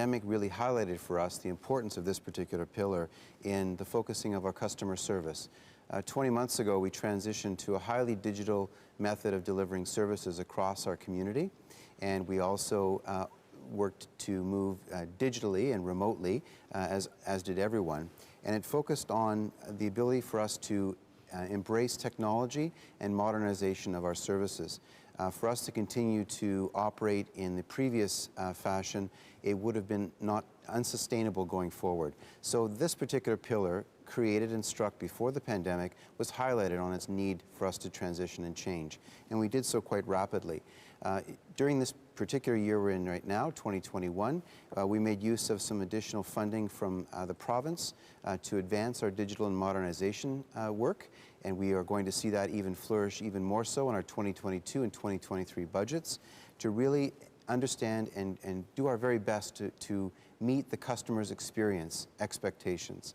pandemic really highlighted for us the importance of this particular pillar in the focusing of our customer service. 20 months ago, we transitioned to a highly digital method of delivering services across our community, and we also worked to move digitally and remotely, as did everyone. And it focused on the ability for us to embrace technology and modernization of our services. For us to continue to operate in the previous fashion, it would have been not unsustainable going forward. So this particular pillar, created and struck before the pandemic, was highlighted on its need for us to transition and change. And we did so quite rapidly. During this particular year we're in right now, 2021, we made use of some additional funding from the province to advance our digital and modernization work, and we are going to see that even flourish even more so in our 2022 and 2023 budgets to really understand and do our very best to meet the customer's experience expectations.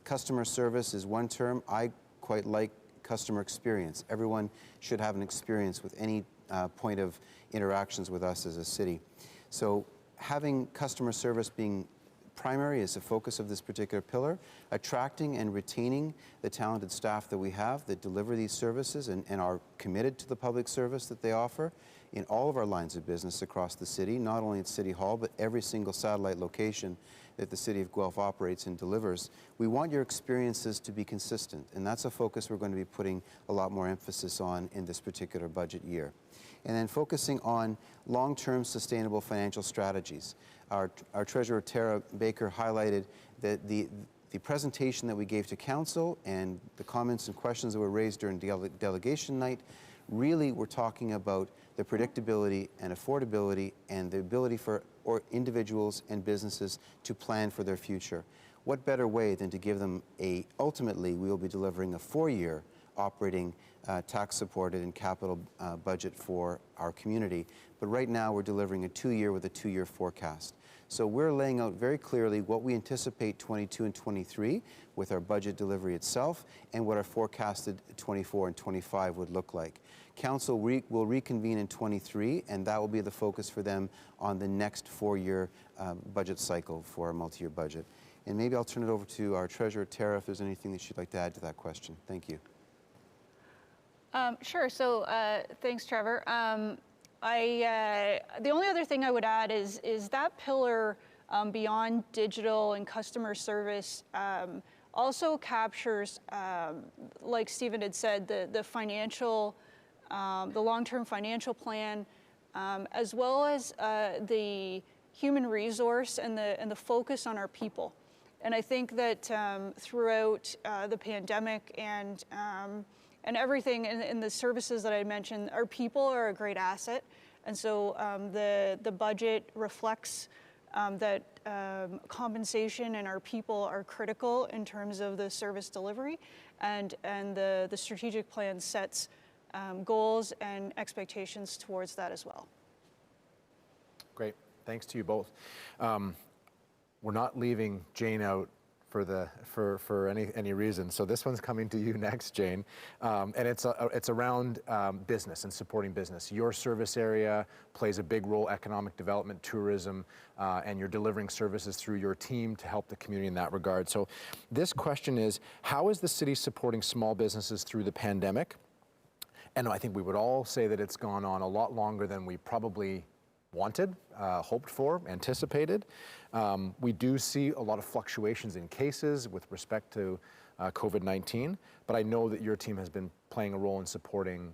Customer service is one term. I quite like customer experience. Everyone should have an experience with any point of interactions with us as a city. So having customer service being primary is the focus of this particular pillar, attracting and retaining the talented staff that we have that deliver these services and are committed to the public service that they offer in all of our lines of business across the city, not only at City Hall, but every single satellite location that the City of Guelph operates and delivers. We want your experiences to be consistent, and that's a focus we're going to be putting a lot more emphasis on in this particular budget year. And then focusing on long-term sustainable financial strategies. Our Treasurer Tara Baker highlighted that the presentation that we gave to Council and the comments and questions that were raised during delegation night really were talking about the predictability and affordability and the ability for individuals and businesses to plan for their future. What better way than to give them ultimately we will be delivering a 4-year operating tax-supported and capital budget for our community. But right now we're delivering a 2-year with a 2-year forecast. So we're laying out very clearly what we anticipate 22 and 23 with our budget delivery itself and what our forecasted 24 and 25 would look like. Council will reconvene in 23, and that will be the focus for them on the next 4-year budget cycle for a multi-year budget. And maybe I'll turn it over to our Treasurer, Tara, if there's anything that she'd like to add to that question. Thank you. Sure. So thanks, Trevor. The only other thing I would add is that pillar beyond digital and customer service also captures, like Stephen had said, the financial, the long-term financial plan, as well as the human resource and the focus on our people. And I think that throughout the pandemic and everything in the services that I mentioned, our people are a great asset. And so the budget reflects that compensation and our people are critical in terms of the service delivery, and the strategic plan sets goals and expectations towards that as well. Great, thanks to you both. We're not leaving Jane out for any reason. So this one's coming to you next, Jane, and it's around business and supporting business. Your service area plays a big role, economic development, tourism, and you're delivering services through your team to help the community in that regard. So this question is, how is the city supporting small businesses through the pandemic? And I think we would all say that it's gone on a lot longer than we probably wanted, hoped for, anticipated. We do see a lot of fluctuations in cases with respect to COVID-19, but I know that your team has been playing a role in supporting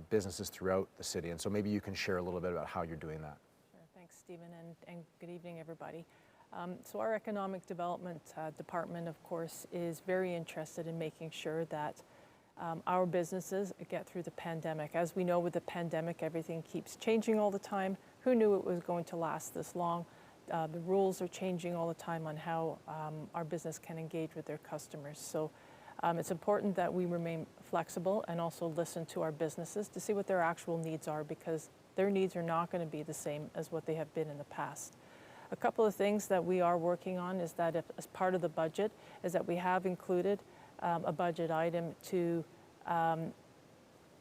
businesses throughout the city, and so maybe you can share a little bit about how you're doing that. Sure, thanks Stephen, and good evening everybody. So our Economic Development Department, of course, is very interested in making sure that our businesses get through the pandemic. As we know, with the pandemic, everything keeps changing all the time. Who knew it was going to last this long? The rules are changing all the time on how our business can engage with their customers. So it's important that we remain flexible and also listen to our businesses to see what their actual needs are, because their needs are not going to be the same as what they have been in the past. A couple of things that we are working on is that as part of the budget is that we have included a budget item to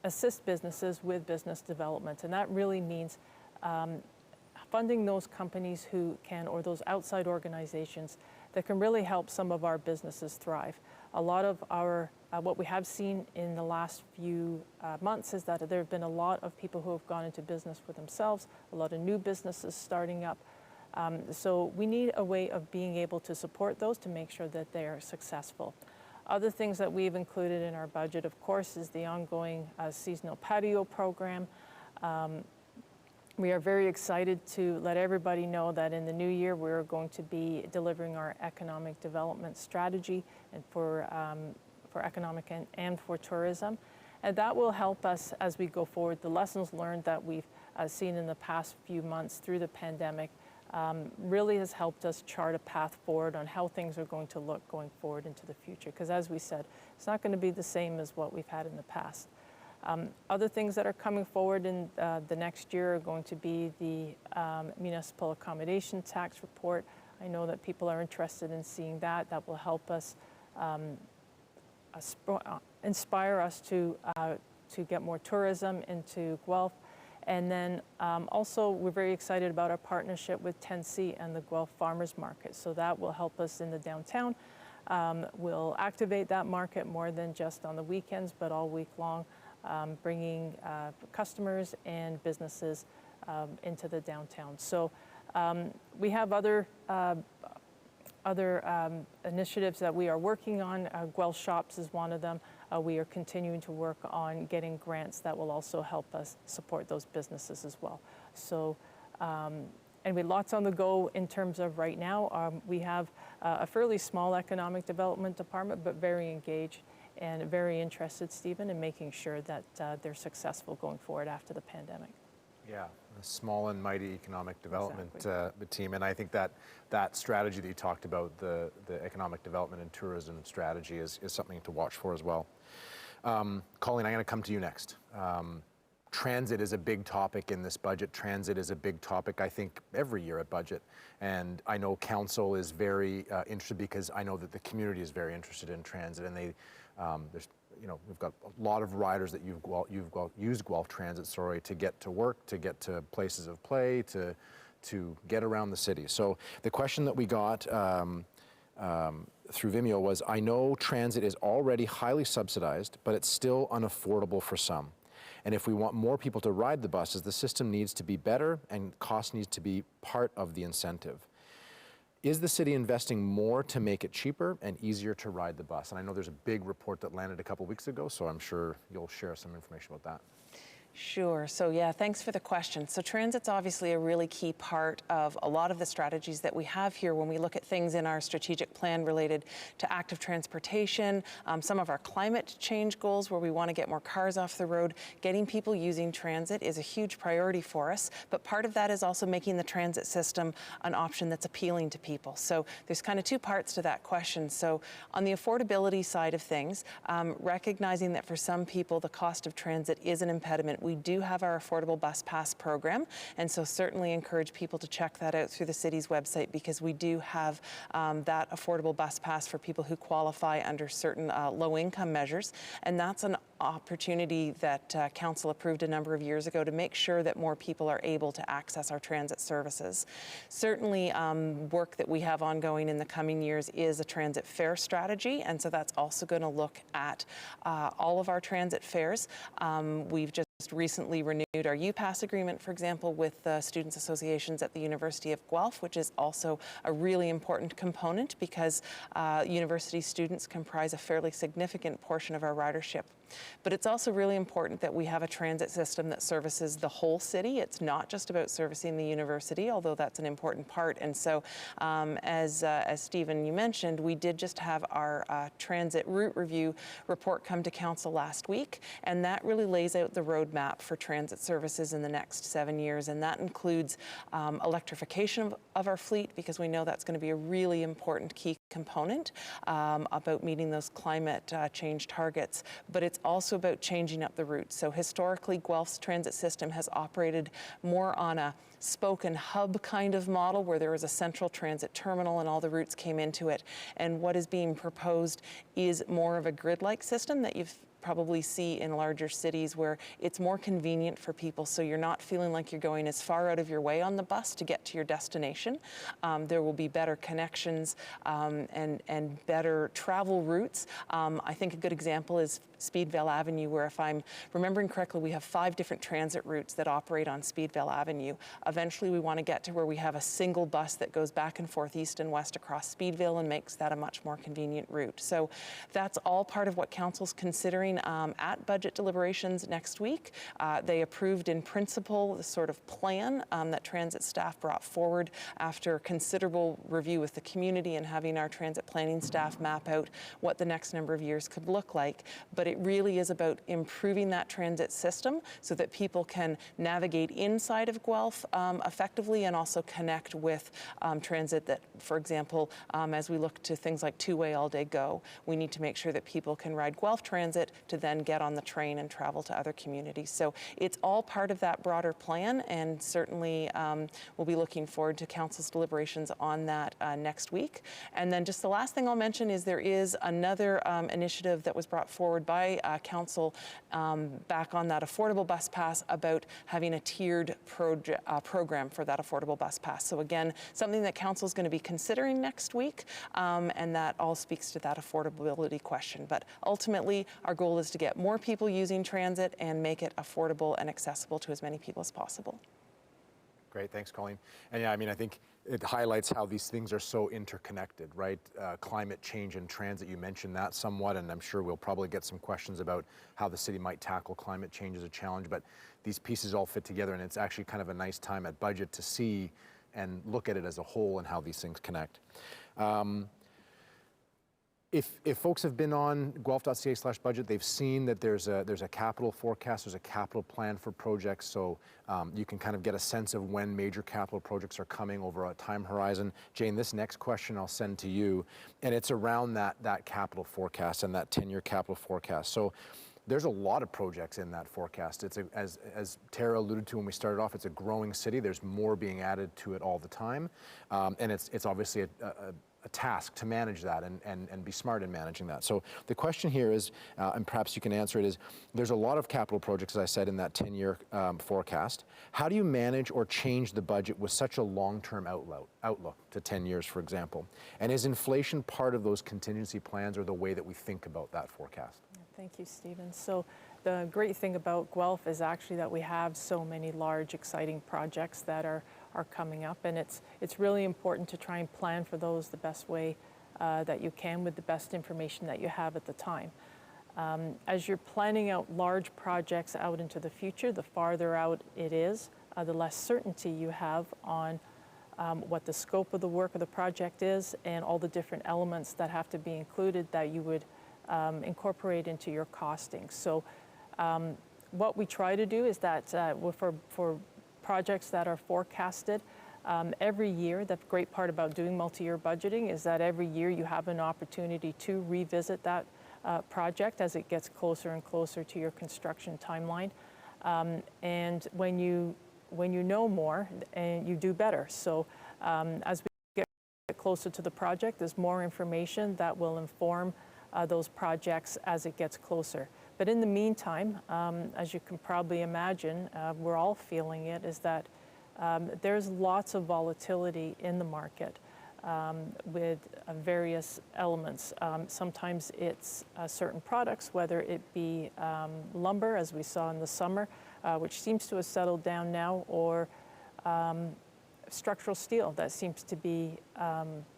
assist businesses with business development. And that really means funding those companies who can, or those outside organizations that can really help some of our businesses thrive. A lot of our, what we have seen in the last few months is that there have been a lot of people who have gone into business for themselves, a lot of new businesses starting up. So we need a way of being able to support those to make sure that they are successful. Other things that we've included in our budget, of course, is the ongoing seasonal patio program. We are very excited to let everybody know that in the new year we're going to be delivering our economic development strategy and for economic and for tourism. And that will help us as we go forward. The lessons learned that we've seen in the past few months through the pandemic really has helped us chart a path forward on how things are going to look going forward into the future. Because as we said, it's not going to be the same as what we've had in the past. Other things that are coming forward in the next year are going to be the Municipal Accommodation Tax Report. I know that people are interested in seeing that. That will help us inspire us to get more tourism into Guelph. And then also we're very excited about our partnership with 10C and the Guelph Farmers Market. So that will help us in the downtown. We'll activate that market more than just on the weekends, but all week long. Bringing customers and businesses into the downtown. So we have other initiatives that we are working on. Guelph Shops is one of them. We are continuing to work on getting grants that will also help us support those businesses as well. So, and with lots on the go in terms of right now, we have a fairly small economic development department, but very engaged and very interested, Stephen, in making sure that they're successful going forward after the pandemic. Yeah, a small and mighty economic development team. And I think that strategy that you talked about, the economic development and tourism strategy is something to watch for as well. Colleen, I'm going to come to you next. Transit is a big topic in this budget. Transit is a big topic, I think, every year at budget. And I know council is very interested because I know that the community is very interested in transit, and there's, you know, we've got a lot of riders that use Guelph Transit, to get to work, to get to places of play, to get around the city. So the question that we got through Vimeo was, I know transit is already highly subsidized, but it's still unaffordable for some. And if we want more people to ride the buses, the system needs to be better and cost needs to be part of the incentive. Is the city investing more to make it cheaper and easier to ride the bus? And I know there's a big report that landed a couple weeks ago, so I'm sure you'll share some information about that. Sure. So yeah, thanks for the question. So transit's obviously a really key part of a lot of the strategies that we have here when we look at things in our strategic plan related to active transportation, some of our climate change goals where we want to get more cars off the road. Getting people using transit is a huge priority for us, but part of that is also making the transit system an option that's appealing to people. So there's kind of two parts to that question. So on the affordability side of things, recognizing that for some people the cost of transit is an impediment, we do have our affordable bus pass program, and so certainly encourage people to check that out through the city's website, because we do have that affordable bus pass for people who qualify under certain low-income measures, and that's an opportunity that council approved a number of years ago to make sure that more people are able to access our transit services. Certainly work that we have ongoing in the coming years is a transit fare strategy, and so that's also going to look at all of our transit fares. We've just recently renewed our UPass agreement, for example, with the students' associations at the University of Guelph, which is also a really important component because university students comprise a fairly significant portion of our ridership. But it's also really important that we have a transit system that services the whole city. It's not just about servicing the university, although that's an important part. And so, as Stephen, you mentioned, we did just have our transit route review report come to council last week, and that really lays out the roadmap for transit services in the next 7 years, and that includes electrification of our fleet, because we know that's going to be a really important key component about meeting those climate change targets, but it's also about changing up the routes. So historically, Guelph's transit system has operated more on a spoke and hub kind of model where there was a central transit terminal and all the routes came into it. And what is being proposed is more of a grid-like system that you've probably see in larger cities where it's more convenient for people, so you're not feeling like you're going as far out of your way on the bus to get to your destination. There will be better connections and better travel routes. I think a good example is Speedvale Avenue, where, if I'm remembering correctly, we have 5 different transit routes that operate on Speedvale Avenue. Eventually, we want to get to where we have a single bus that goes back and forth east and west across Speedvale and makes that a much more convenient route. So that's all part of what Council's considering at budget deliberations next week. They approved in principle the sort of plan that transit staff brought forward after considerable review with the community and having our transit planning staff map out what the next number of years could look like. But it really is about improving that transit system so that people can navigate inside of Guelph effectively and also connect with transit that, for example, as we look to things like two-way all-day go, we need to make sure that people can ride Guelph Transit to then get on the train and travel to other communities. So it's all part of that broader plan, and certainly we'll be looking forward to Council's deliberations on that next week. And then just the last thing I'll mention is there is another initiative that was brought forward by Council back on that affordable bus pass about having a tiered program for that affordable bus pass. So again, something that Council is going to be considering next week, and that all speaks to that affordability question. But ultimately, our goal is to get more people using transit and make it affordable and accessible to as many people as possible. Great, thanks, Colleen. And yeah, I mean, I think it highlights how these things are so interconnected, right? Climate change and transit, you mentioned that somewhat, and I'm sure we'll probably get some questions about how the city might tackle climate change as a challenge, but these pieces all fit together, and it's actually kind of a nice time at budget to see and look at it as a whole and how these things connect. If folks have been on guelph.ca/budget, they've seen that there's a capital forecast, there's a capital plan for projects, so you can kind of get a sense of when major capital projects are coming over a time horizon. Jane, this next question I'll send to you, and it's around that capital forecast and that 10-year capital forecast. So there's a lot of projects in that forecast. It's as Tara alluded to when we started off, it's a growing city. There's more being added to it all the time, and it's obviously a task to manage that and be smart in managing that. So the question here is, and perhaps you can answer it, is there's a lot of capital projects, as I said, in that 10-year forecast. How do you manage or change the budget with such a long-term outlook to 10 years, for example? And is inflation part of those contingency plans or the way that we think about that forecast? Thank you, Stephen. So the great thing about Guelph is actually that we have so many large, exciting projects that are coming up, and it's really important to try and plan for those the best way that you can with the best information that you have at the time. As you're planning out large projects out into the future, the farther out it is, the less certainty you have on what the scope of the work of the project is and all the different elements that have to be included that you would incorporate into your costing. So what we try to do is that for projects that are forecasted every year, the great part about doing multi-year budgeting is that every year you have an opportunity to revisit that project as it gets closer and closer to your construction timeline. And when you know more, and you do better. So as we get closer to the project, there's more information that will inform those projects as it gets closer. But in the meantime, as you can probably imagine, we're all feeling it, is that there's lots of volatility in the market with various elements. Sometimes it's certain products, whether it be lumber, as we saw in the summer, which seems to have settled down now, or structural steel that seems to be,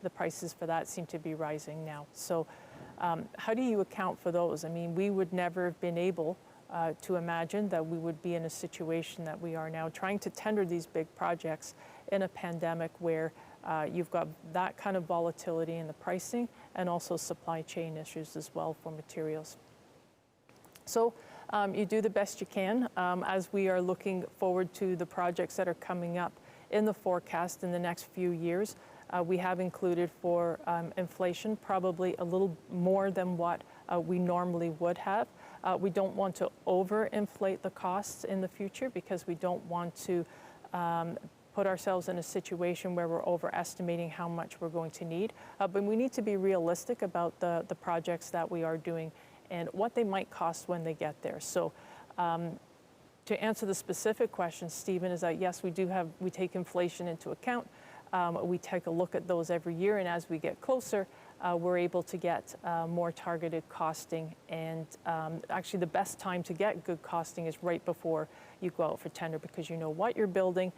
the prices for that seem to be rising now. So how do you account for those? I mean, we would never have been able to imagine that we would be in a situation that we are now, trying to tender these big projects in a pandemic where you've got that kind of volatility in the pricing and also supply chain issues as well for materials. So you do the best you can as we are looking forward to the projects that are coming up in the forecast in the next few years. We have included for inflation probably a little more than what we normally would have. We don't want to overinflate the costs in the future because we don't want to put ourselves in a situation where we're overestimating how much we're going to need. But we need to be realistic about the projects that we are doing and what they might cost when they get there. So to answer the specific question, Stephen, is that yes, we take inflation into account. We take a look at those every year, and as we get closer, we're able to get more targeted costing. And actually, the best time to get good costing is right before you go out for tender, because you know what you're building,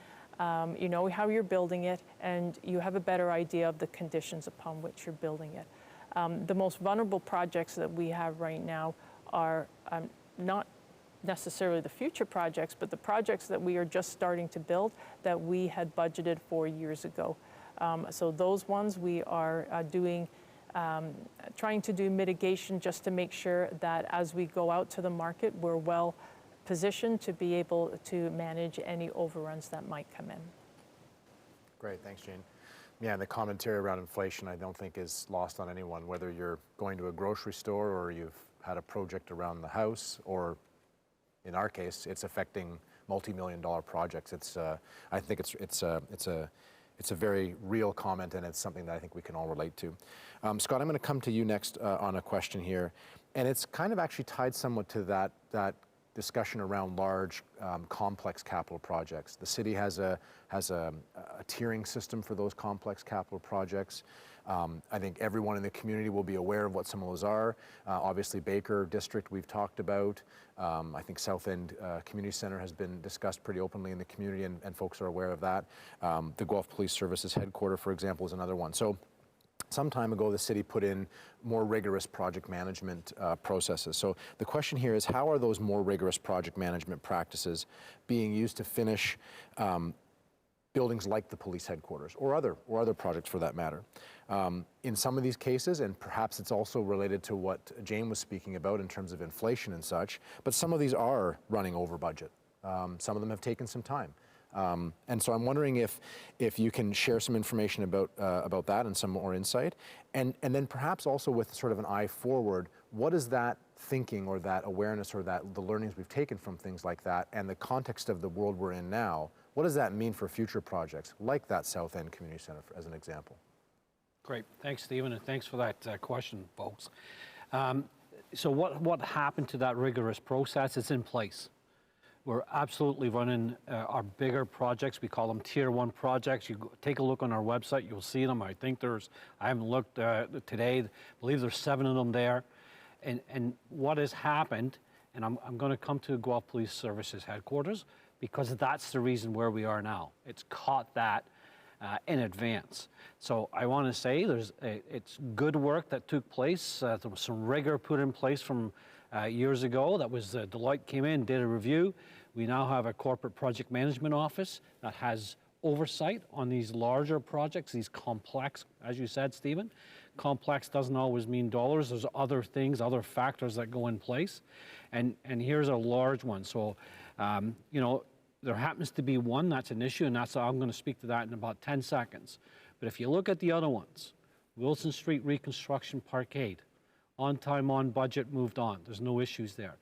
you know how you're building it, and you have a better idea of the conditions upon which you're building it. The most vulnerable projects that we have right now are not necessarily the future projects, but the projects that we are just starting to build that we had budgeted 4 years ago. So those ones we are trying to do mitigation just to make sure that as we go out to the market, we're well positioned to be able to manage any overruns that might come in. Great, thanks, Jane. Yeah, and the commentary around inflation I don't think is lost on anyone, whether you're going to a grocery store or you've had a project around the house, or in our case, it's affecting multi-million-dollar projects. I think it's a very real comment, and it's something that I think we can all relate to. Scott, I'm going to come to you next on a question here, and it's kind of actually tied somewhat to that discussion around large, complex capital projects. The city has a tiering system for those complex capital projects. I think everyone in the community will be aware of what some of those are. Obviously, Baker District we've talked about. I think South End Community Center has been discussed pretty openly in the community, and folks are aware of that. The Guelph Police Services headquarter, for example, is another one. So some time ago, the city put in more rigorous project management processes. So the question here is, how are those more rigorous project management practices being used to finish buildings like the police headquarters, or other projects for that matter? In some of these cases, and perhaps it's also related to what Jane was speaking about in terms of inflation and such, but some of these are running over budget. Some of them have taken some time. And so I'm wondering if you can share some information about that and some more insight. And then perhaps also with sort of an eye forward, what is that thinking or that awareness or the learnings we've taken from things like that and the context of the world we're in now, what does that mean for future projects like that South End Community Center, as an example? Great. Thanks, Stephen, and thanks for that question, folks. So what happened to that rigorous process? It's in place. We're absolutely running our bigger projects. We call them Tier 1 projects. You take a look on our website, you'll see them. I haven't looked today, I believe there's 7 of them there. And what has happened, and I'm going to come to Guelph Police Services headquarters, because that's the reason where we are now. It's caught that in advance. So I want to say it's good work that took place. There was some rigor put in place from years ago. That was Deloitte came in, did a review. We now have a corporate project management office that has oversight on these larger projects, these complex, as you said, Stephen. Complex doesn't always mean dollars. There's other things, other factors that go in place. And here's a large one. So, there happens to be one that's an issue, and I'm going to speak to that in about 10 seconds. But if you look at the other ones, Wilson Street reconstruction parkade, on time, on budget, moved on. There's no issues there.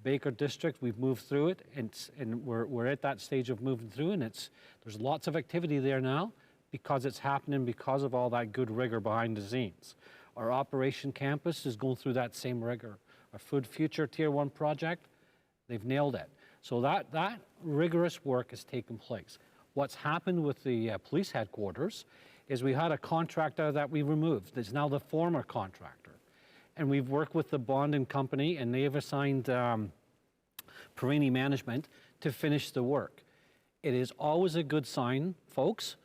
Baker District, we've moved through it, and we're at that stage of moving through, and there's lots of activity there now because it's happening because of all that good rigor behind the scenes. Our Operation Campus is going through that same rigor. Our Food Future Tier 1 project, they've nailed it. So that rigorous work has taken place. What's happened with the police headquarters is we had a contractor that we removed. It's now the former contractor. And we've worked with the bonding company, and they've assigned Perini Management to finish the work. It is always a good sign, folks,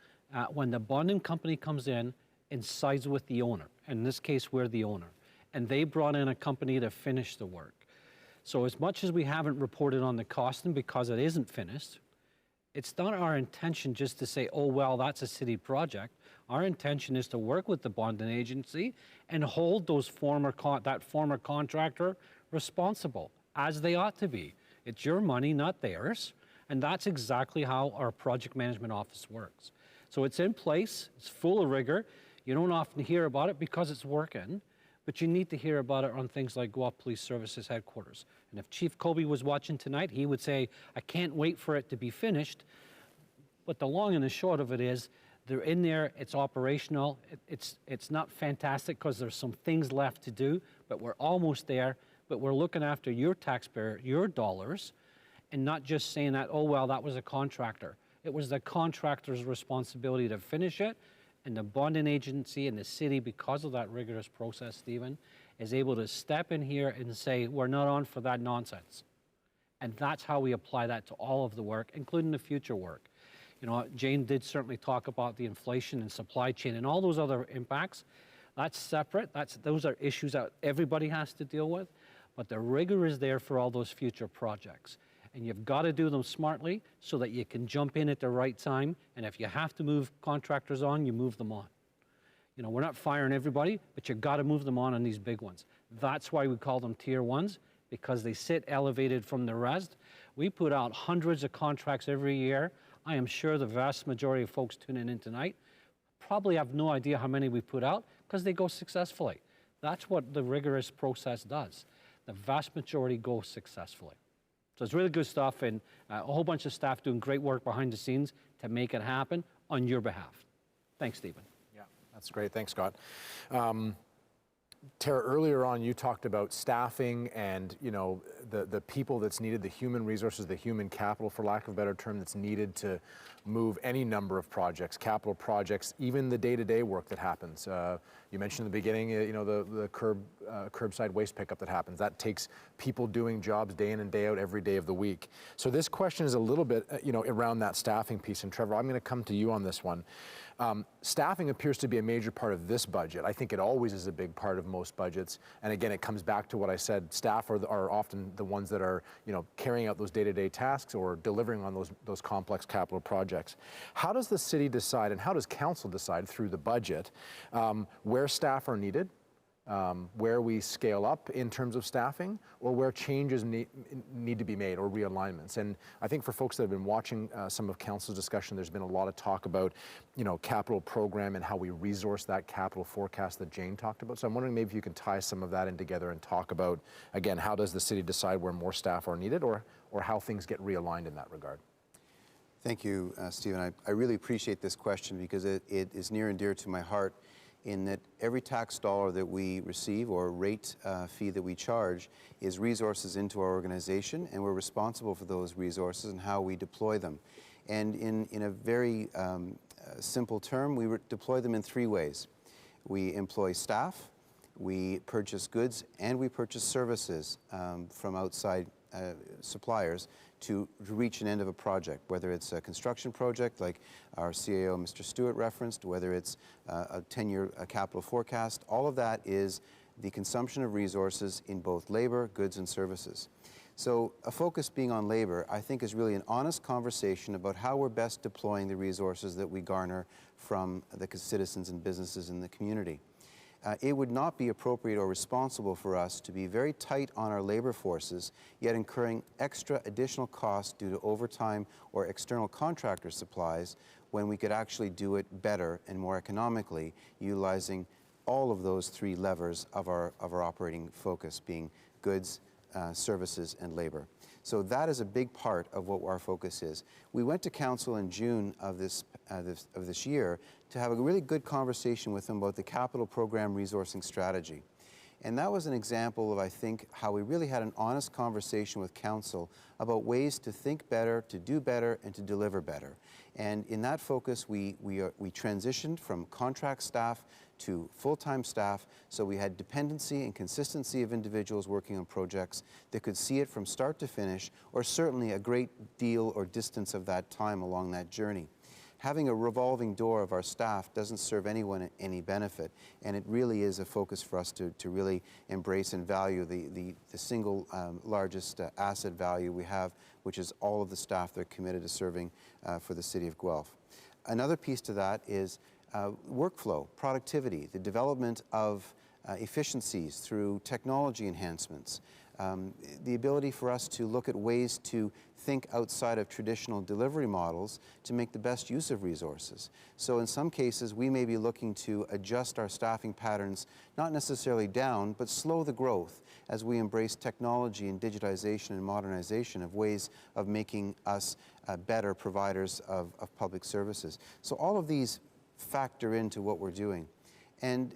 when the bonding company comes in and sides with the owner. In this case, we're the owner. And they brought in a company to finish the work. So as much as we haven't reported on the costing because it isn't finished, it's not our intention just to say, oh, well, that's a city project. Our intention is to work with the bonding agency and hold those that former contractor responsible, as they ought to be. It's your money, not theirs. And that's exactly how our project management office works. So it's in place, it's full of rigor. You don't often hear about it because it's working, but you need to hear about it on things like Guelph Police Services headquarters. And if Chief Colby was watching tonight, he would say, I can't wait for it to be finished. But the long and the short of it is, they're in there, it's operational. It's not fantastic because there's some things left to do, but we're almost there. but we're looking after your taxpayer, your dollars, and not just saying that, oh, well, that was a contractor. It was the contractor's responsibility to finish it, and the bonding agency and the city, because of that rigorous process, Stephen, is able to step in here and say, we're not on for that nonsense. And that's how we apply that to all of the work, including the future work. You know, Jane did certainly talk about the inflation and supply chain and all those other impacts. That's separate. Those are issues that everybody has to deal with. But the rigor is there for all those future projects. And you've got to do them smartly so that you can jump in at the right time. And if you have to move contractors on, you move them on. You know, we're not firing everybody, but you've got to move them on these big ones. That's why we call them tier ones, because they sit elevated from the rest. We put out hundreds of contracts every year. I am sure the vast majority of folks tuning in tonight probably have no idea how many we put out because they go successfully. That's what the rigorous process does. The vast majority go successfully. So it's really good stuff, and a whole bunch of staff doing great work behind the scenes to make it happen on your behalf. Thanks, Stephen. Yeah, that's great. Thanks, Scott. Tara, earlier on, you talked about staffing and, you know, the people that's needed, the human resources, the human capital, for lack of a better term, that's needed to move any number of projects, capital projects, even the day-to-day work that happens. You mentioned in the beginning, you know, the curbside waste pickup that happens. That takes people doing jobs day in and day out every day of the week. So this question is a little bit, you know, around that staffing piece. And Trevor, I'm going to come to you on this one. Staffing appears to be a major part of this budget. I think it always is a big part of most budgets. And again, it comes back to what I said. Staff are often the ones that are, you know, carrying out those day-to-day tasks or delivering on those complex capital projects. How does the city decide, and how does council decide through the budget, where staff are needed, where we scale up in terms of staffing, or where changes need to be made, or realignments? And I think for folks that have been watching some of council's discussion, there's been a lot of talk about, you know, capital program and how we resource that capital forecast that Jane talked about. So I'm wondering maybe if you can tie some of that in together and talk about, again, how does the city decide where more staff are needed, or how things get realigned in that regard? Thank you, Stephen. I really appreciate this question because it is near and dear to my heart, in that every tax dollar that we receive or rate fee that we charge is resources into our organization, and we're responsible for those resources and how we deploy them. And in a very simple term, we deploy them in three ways. We employ staff, we purchase goods, and we purchase services from outside suppliers to reach an end of a project, whether it's a construction project like our CAO, Mr. Stewart, referenced, whether it's a 10-year capital forecast. All of that is the consumption of resources in both labor, goods, and services. So a focus being on labor, I think, is really an honest conversation about how we're best deploying the resources that we garner from the citizens and businesses in the community. It would not be appropriate or responsible for us to be very tight on our labor forces, yet incurring extra additional costs due to overtime or external contractor supplies, when we could actually do it better and more economically, utilizing all of those three levers of our operating focus, being goods, services, and labor. So that is a big part of what our focus is. We went to council in June of this year to have a really good conversation with them about the capital program resourcing strategy. And that was an example of, I think, how we really had an honest conversation with council about ways to think better, to do better, and to deliver better. And in that focus, we transitioned from contract staff to full-time staff, so we had dependency and consistency of individuals working on projects that could see it from start to finish, or certainly a great deal or distance of that time along that journey. Having a revolving door of our staff doesn't serve anyone any benefit, and it really is a focus for us to really embrace and value the single largest asset value we have, which is all of the staff that are committed to serving for the city of Guelph. Another piece to that is workflow, productivity, the development of efficiencies through technology enhancements, the ability for us to look at ways to think outside of traditional delivery models to make the best use of resources. So in some cases, we may be looking to adjust our staffing patterns, not necessarily down, but slow the growth as we embrace technology and digitization and modernization of ways of making us better providers of public services. So all of these factor into what we're doing. And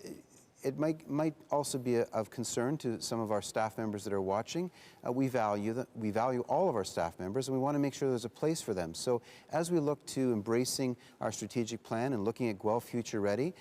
it might also be of concern to some of our staff members that are watching. We value all of our staff members, and we want to make sure there's a place for them. So as we look to embracing our strategic plan and looking at Guelph Future Ready,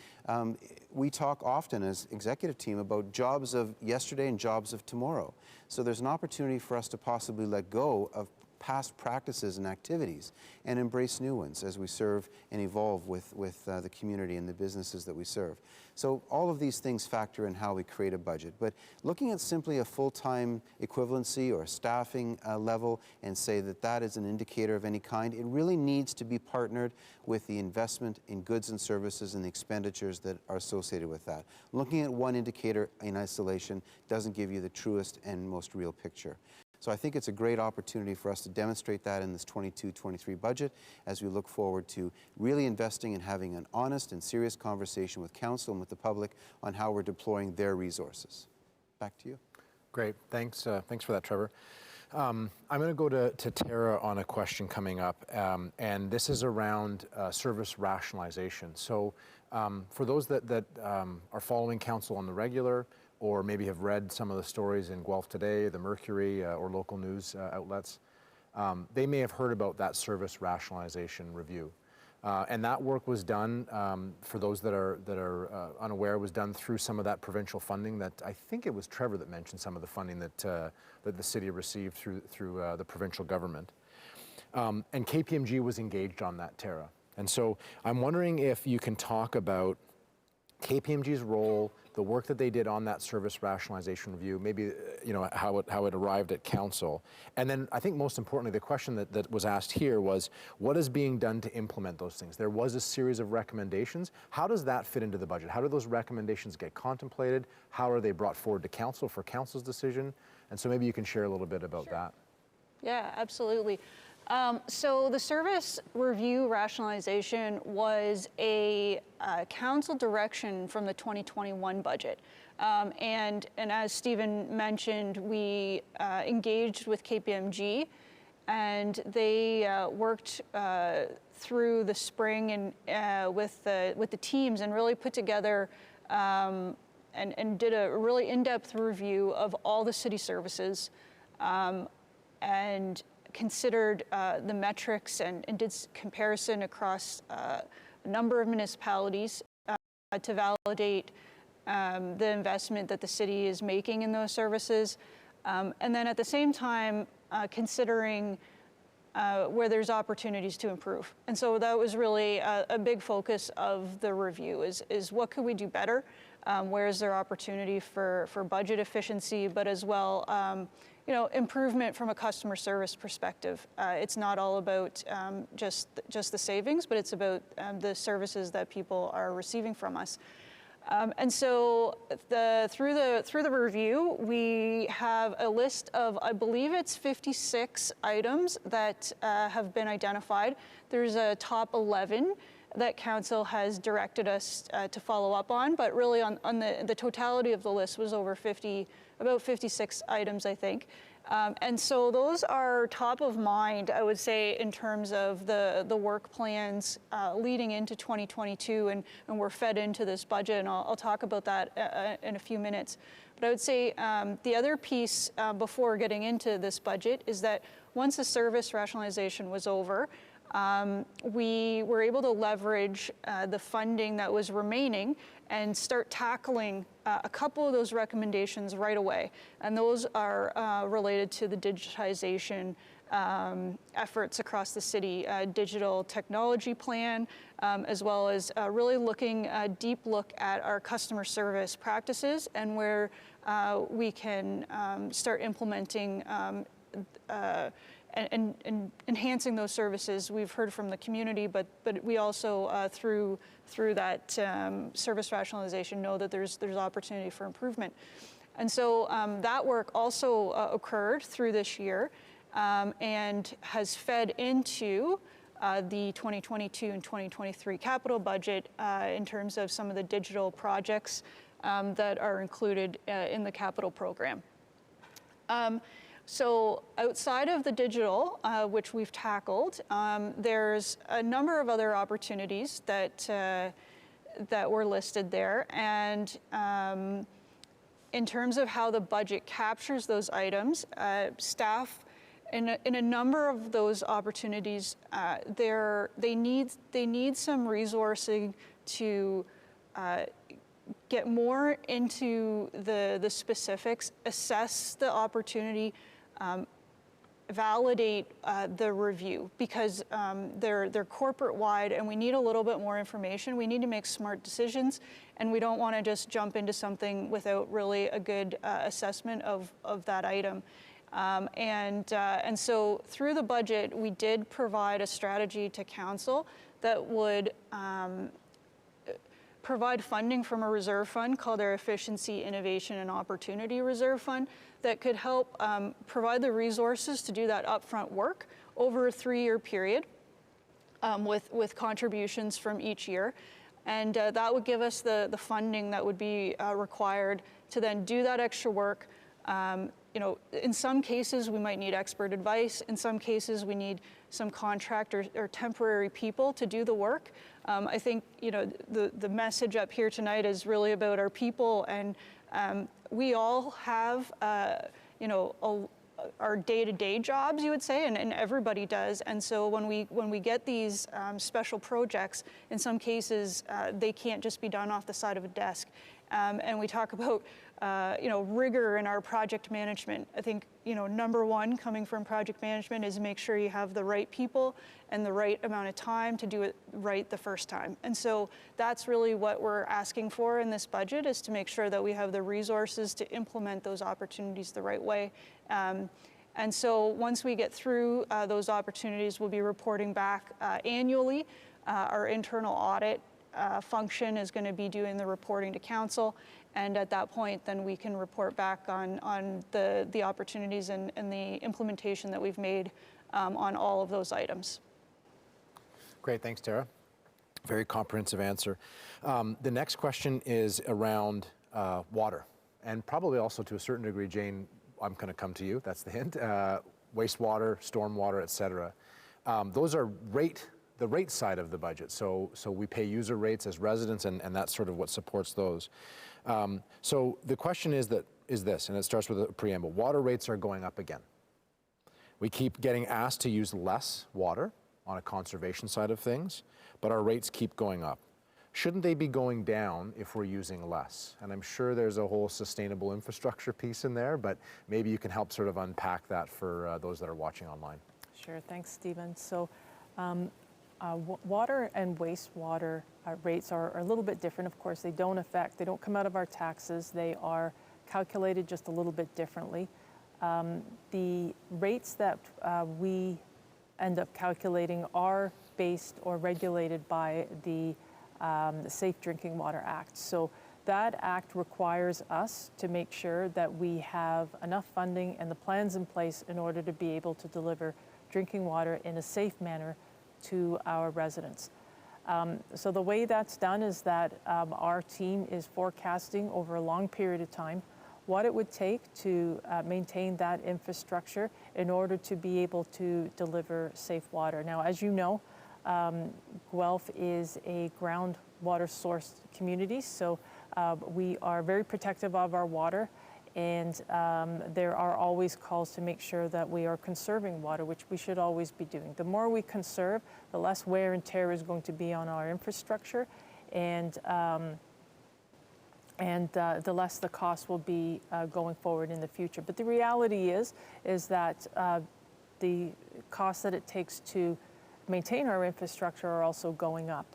we talk often as executive team about jobs of yesterday and jobs of tomorrow. So there's an opportunity for us to possibly let go of past practices and activities and embrace new ones as we serve and evolve with the community and the businesses that we serve. So all of these things factor in how we create a budget. But looking at simply a full-time equivalency or a staffing level and say that that is an indicator of any kind, it really needs to be partnered with the investment in goods and services and the expenditures that are associated with that. Looking at one indicator in isolation doesn't give you the truest and most real picture. So I think it's a great opportunity for us to demonstrate that in this 22-23 budget as we look forward to really investing and having an honest and serious conversation with council and with the public on how we're deploying their resources. Back to you. Great, thanks, thanks for that, Trevor. I'm going to go to Tara on a question coming up, and this is around service rationalization. So for those that are following council on the regular, or maybe have read some of the stories in Guelph Today, the Mercury, or local news outlets, they may have heard about that service rationalization review. And that work was done, for those that are unaware, was done through some of that provincial funding that I think it was Trevor that mentioned some of the funding that the city received through the provincial government. And KPMG was engaged on that, Tara. And so I'm wondering if you can talk about KPMG's role, the work that they did on that service rationalization review, maybe how it arrived at council. And then I think most importantly, the question that was asked here was, what is being done to implement those things? There was a series of recommendations. How does that fit into the budget? How do those recommendations get contemplated? How are they brought forward to council for council's decision? And so maybe you can share a little bit about that. Yeah, absolutely. So the service review rationalization was a council direction from the 2021 budget. And as Stephen mentioned, we engaged with KPMG, and they worked through the spring and with the teams and really put together and did a really in-depth review of all the city services and considered the metrics and did comparison across a number of municipalities to validate the investment that the city is making in those services. And then at the same time, considering where there's opportunities to improve. And so that was really a big focus of the review is what could we do better? Where is there opportunity for budget efficiency, but as well, improvement from a customer service perspective. It's not all about just the savings, but it's about the services that people are receiving from us. And so through the review, we have a list of, I believe it's 56 items that have been identified. There's a top 11 that council has directed us to follow up on, but really on the totality of the list was over about 56 items, I think. And so those are top of mind, I would say, in terms of the work plans leading into 2022, and we're fed into this budget, and I'll talk about that in a few minutes. But I would say the other piece before getting into this budget is that once the service rationalization was over, we were able to leverage the funding that was remaining and start tackling a couple of those recommendations right away. And those are related to the digitization efforts across the city, digital technology plan, as well as really looking a deep look at our customer service practices and where we can start implementing and enhancing those services. We've heard from the community, but we also through that service rationalization know that there's opportunity for improvement. And so that work also occurred through this year and has fed into the 2022 and 2023 capital budget in terms of some of the digital projects that are included in the capital program. So outside of the digital, which we've tackled, there's a number of other opportunities that that were listed there. And in terms of how the budget captures those items, staff in a number of those opportunities, they need some resourcing to get more into the specifics, assess the opportunity, validate the review, because they're corporate wide and we need a little bit more information. We need to make smart decisions, and we don't want to just jump into something without really a good assessment of that item. And so through the budget, we did provide a strategy to council that would provide funding from a reserve fund called our Efficiency, Innovation, and Opportunity Reserve Fund that could help provide the resources to do that upfront work over a 3-year period with contributions from each year. And that would give us the funding that would be required to then do that extra work. You know, in some cases, we might need expert advice. In some cases, we need some contract or temporary people to do the work. I think, you know, the message up here tonight is really about our people, and we all have, you know, our day-to-day jobs, you would say, and everybody does. And so when we get these special projects, in some cases, they can't just be done off the side of a desk. And we talk about, you know, rigor in our project management. I think, you know, number one coming from project management is make sure you have the right people and the right amount of time to do it right the first time. And so that's really what we're asking for in this budget, is to make sure that we have the resources to implement those opportunities the right way. And so once we get through those opportunities, we'll be reporting back annually. Our internal audit function is going to be doing the reporting to council, and at that point then we can report back on the opportunities and the implementation that we've made on all of those items. Great, thanks, Tara. Very comprehensive answer. The next question is around water, and probably also to a certain degree, Jane, I'm going to come to you, that's the hint, wastewater, stormwater, et cetera. Those are the rate side of the budget. So we pay user rates as residents, and that's sort of what supports those. So the question is this, and it starts with a preamble. Water rates are going up again. We keep getting asked to use less water on a conservation side of things, but our rates keep going up. Shouldn't they be going down if we're using less? And I'm sure there's a whole sustainable infrastructure piece in there, but maybe you can help sort of unpack that for those that are watching online. Sure, thanks, Stephen. So water and wastewater rates are a little bit different. Of course, they don't come out of our taxes. They are calculated just a little bit differently. The rates that we end up calculating are based or regulated by the Safe Drinking Water Act. So that act requires us to make sure that we have enough funding and the plans in place in order to be able to deliver drinking water in a safe manner to our residents. So the way that's done is that our team is forecasting over a long period of time what it would take to maintain that infrastructure in order to be able to deliver safe water. Now, as you know, Guelph is a groundwater source community, so we are very protective of our water, and there are always calls to make sure that we are conserving water, which we should always be doing. The more we conserve, the less wear and tear is going to be on our infrastructure, and the less the cost will be going forward in the future. But the reality is that the costs that it takes to maintain our infrastructure are also going up.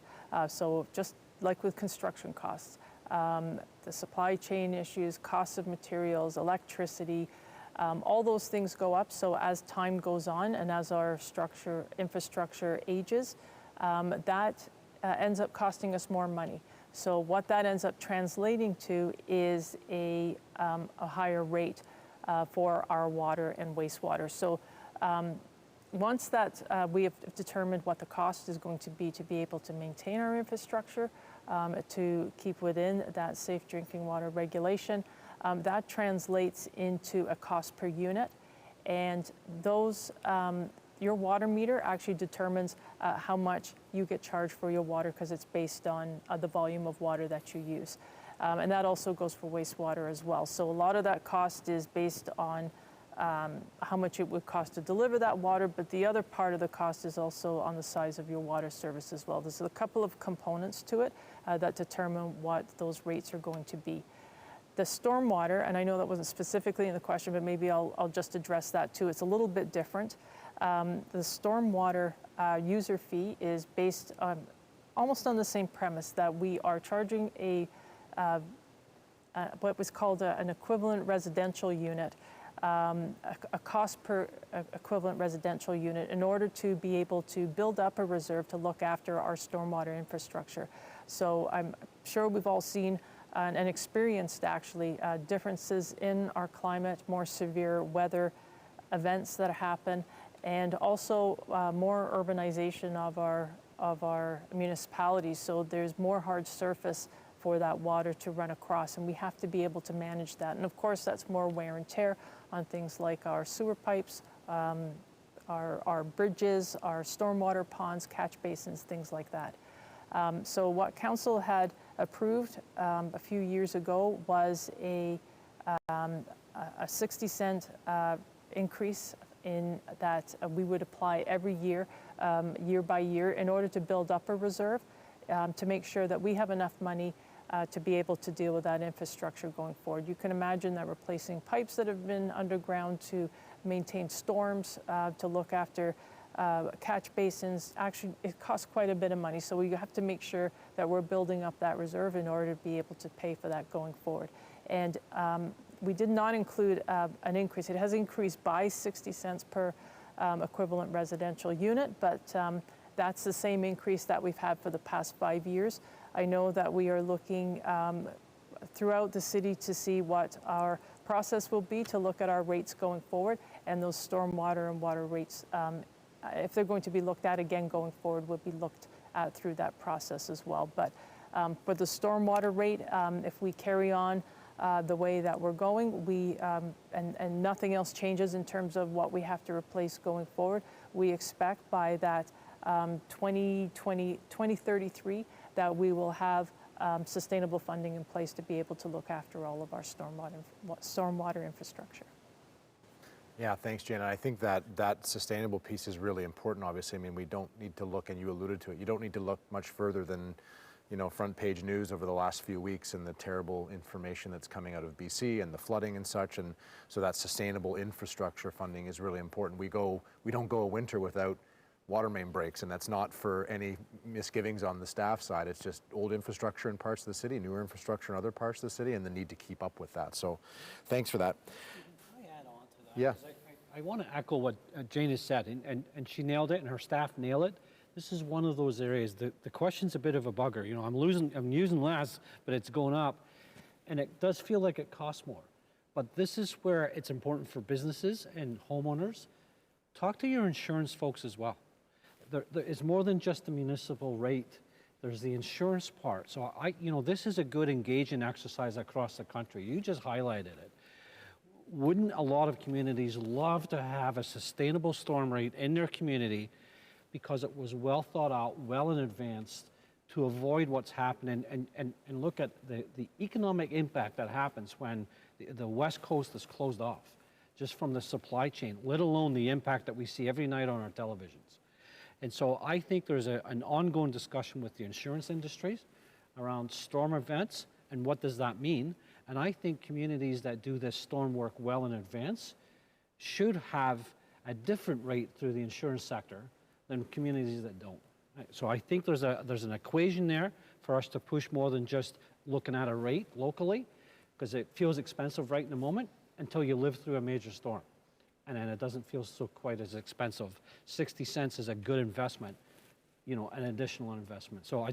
So just like with construction costs, the supply chain issues, costs of materials, electricity, all those things go up. So as time goes on and as our infrastructure ages, that ends up costing us more money. So what that ends up translating to is a higher rate for our water and wastewater. So once that we have determined what the cost is going to be able to maintain our infrastructure, to keep within that safe drinking water regulation, that translates into a cost per unit. And those your water meter actually determines how much you get charged for your water, because it's based on the volume of water that you use. And that also goes for wastewater as well. So a lot of that cost is based on how much it would cost to deliver that water, but the other part of the cost is also on the size of your water service as well. There's a couple of components to it that determine what those rates are going to be. The stormwater, and I know that wasn't specifically in the question, but maybe I'll just address that too. It's a little bit different. The stormwater user fee is based on almost on the same premise, that we are charging what was called an equivalent residential unit, a cost per equivalent residential unit, in order to be able to build up a reserve to look after our stormwater infrastructure. So I'm sure we've all seen and experienced actually differences in our climate, more severe weather events that happen, and also more urbanization of our municipalities. So there's more hard surface for that water to run across, and we have to be able to manage that. And of course, that's more wear and tear on things like our sewer pipes, our bridges, our stormwater ponds, catch basins, things like that. So what Council had approved a few years ago was a 60-cent increase in that we would apply every year, year by year, in order to build up a reserve to make sure that we have enough money to be able to deal with that infrastructure going forward. You can imagine that replacing pipes that have been underground to maintain storms, to look after catch basins, actually it costs quite a bit of money. So we have to make sure that we're building up that reserve in order to be able to pay for that going forward. And we did not include an increase. It has increased by 60 cents per equivalent residential unit, but that's the same increase that we've had for the past 5 years. I know that we are looking throughout the city to see what our process will be to look at our rates going forward, and those stormwater and water rates, if they're going to be looked at again going forward, will be looked at through that process as well. But for the stormwater rate, if we carry on the way that we're going, and nothing else changes in terms of what we have to replace going forward, we expect by that 2033 that we will have sustainable funding in place to be able to look after all of our stormwater infrastructure. Yeah, thanks, Jana. I think that sustainable piece is really important, obviously. I mean, we don't need to look, and you alluded to it, you don't need to look much further than, front page news over the last few weeks and the terrible information that's coming out of BC and the flooding and such. And so that sustainable infrastructure funding is really important. We don't go a winter without water main breaks, and that's not for any misgivings on the staff side. It's just old infrastructure in parts of the city, newer infrastructure in other parts of the city, and the need to keep up with that. So thanks for that. Can I add on to that? Yeah. I want to echo what Jane has said, and she nailed it, and her staff nailed it. This is one of those areas, the question's a bit of a bugger. I'm using less, but it's going up, and it does feel like it costs more. But this is where it's important for businesses and homeowners. Talk to your insurance folks as well. There is more than just the municipal rate. There's the insurance part. So this is a good engaging exercise across the country. You just highlighted it. Wouldn't a lot of communities love to have a sustainable storm rate in their community because it was well thought out, well in advance, to avoid what's happening and look at the economic impact that happens when the West Coast is closed off, just from the supply chain, let alone the impact that we see every night on our televisions. And so I think there's an ongoing discussion with the insurance industries around storm events and what does that mean. And I think communities that do this storm work well in advance should have a different rate through the insurance sector than communities that don't. So I think there's an equation there for us to push more than just looking at a rate locally, because it feels expensive right in the moment until you live through a major storm. And then it doesn't feel so quite as expensive. 60 cents is a good investment, an additional investment. So I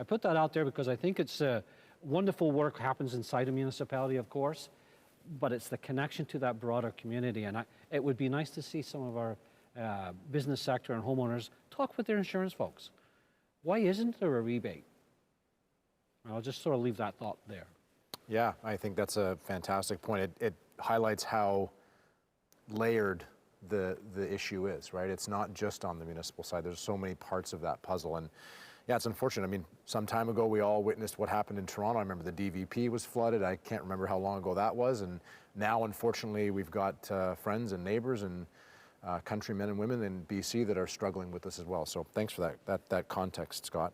put that out there because I think it's wonderful work happens inside a municipality, of course, but it's the connection to that broader community. And it would be nice to see some of our business sector and homeowners talk with their insurance folks. Why isn't there a rebate? I'll just sort of leave that thought there. Yeah, I think that's a fantastic point. It highlights how layered the issue is, right? It's not just on the municipal side. There's so many parts of that puzzle. And yeah, it's unfortunate. I mean, some time ago, we all witnessed what happened in Toronto. I remember the DVP was flooded. I can't remember how long ago that was. And now, unfortunately, we've got friends and neighbors and countrymen and women in BC that are struggling with this as well. So thanks for that context, Scott.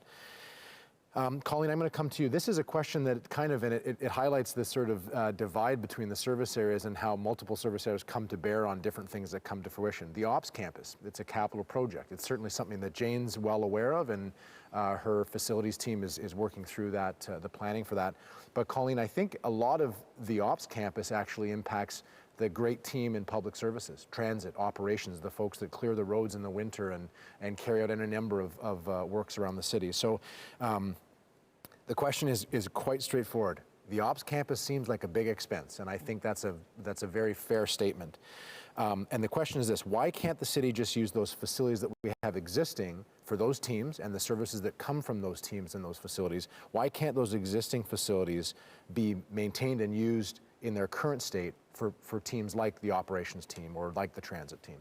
Colleen, I'm going to come to you. This is a question that kind of, and it highlights this sort of divide between the service areas and how multiple service areas come to bear on different things that come to fruition. The Ops Campus, it's a capital project. It's certainly something that Jane's well aware of, and her facilities team is working through that, the planning for that. But Colleen, I think a lot of the Ops Campus actually impacts the great team in public services, transit, operations, the folks that clear the roads in the winter and carry out any number of works around the city. So the question is quite straightforward. The Ops Campus seems like a big expense, and I think that's a very fair statement. And the question is this: why can't the city just use those facilities that we have existing for those teams and the services that come from those teams and those facilities? Why can't those existing facilities be maintained and used in their current state for teams like the operations team or like the transit team?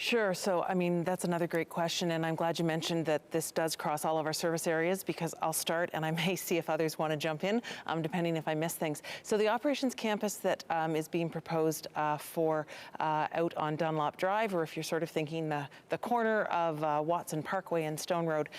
Sure. So, I mean, that's another great question, and I'm glad you mentioned that this does cross all of our service areas, because I'll start and I may see if others want to jump in, depending if I miss things. So the operations campus that is being proposed for out on Dunlop Drive, or if you're sort of thinking the corner of Watson Parkway and Stone Road,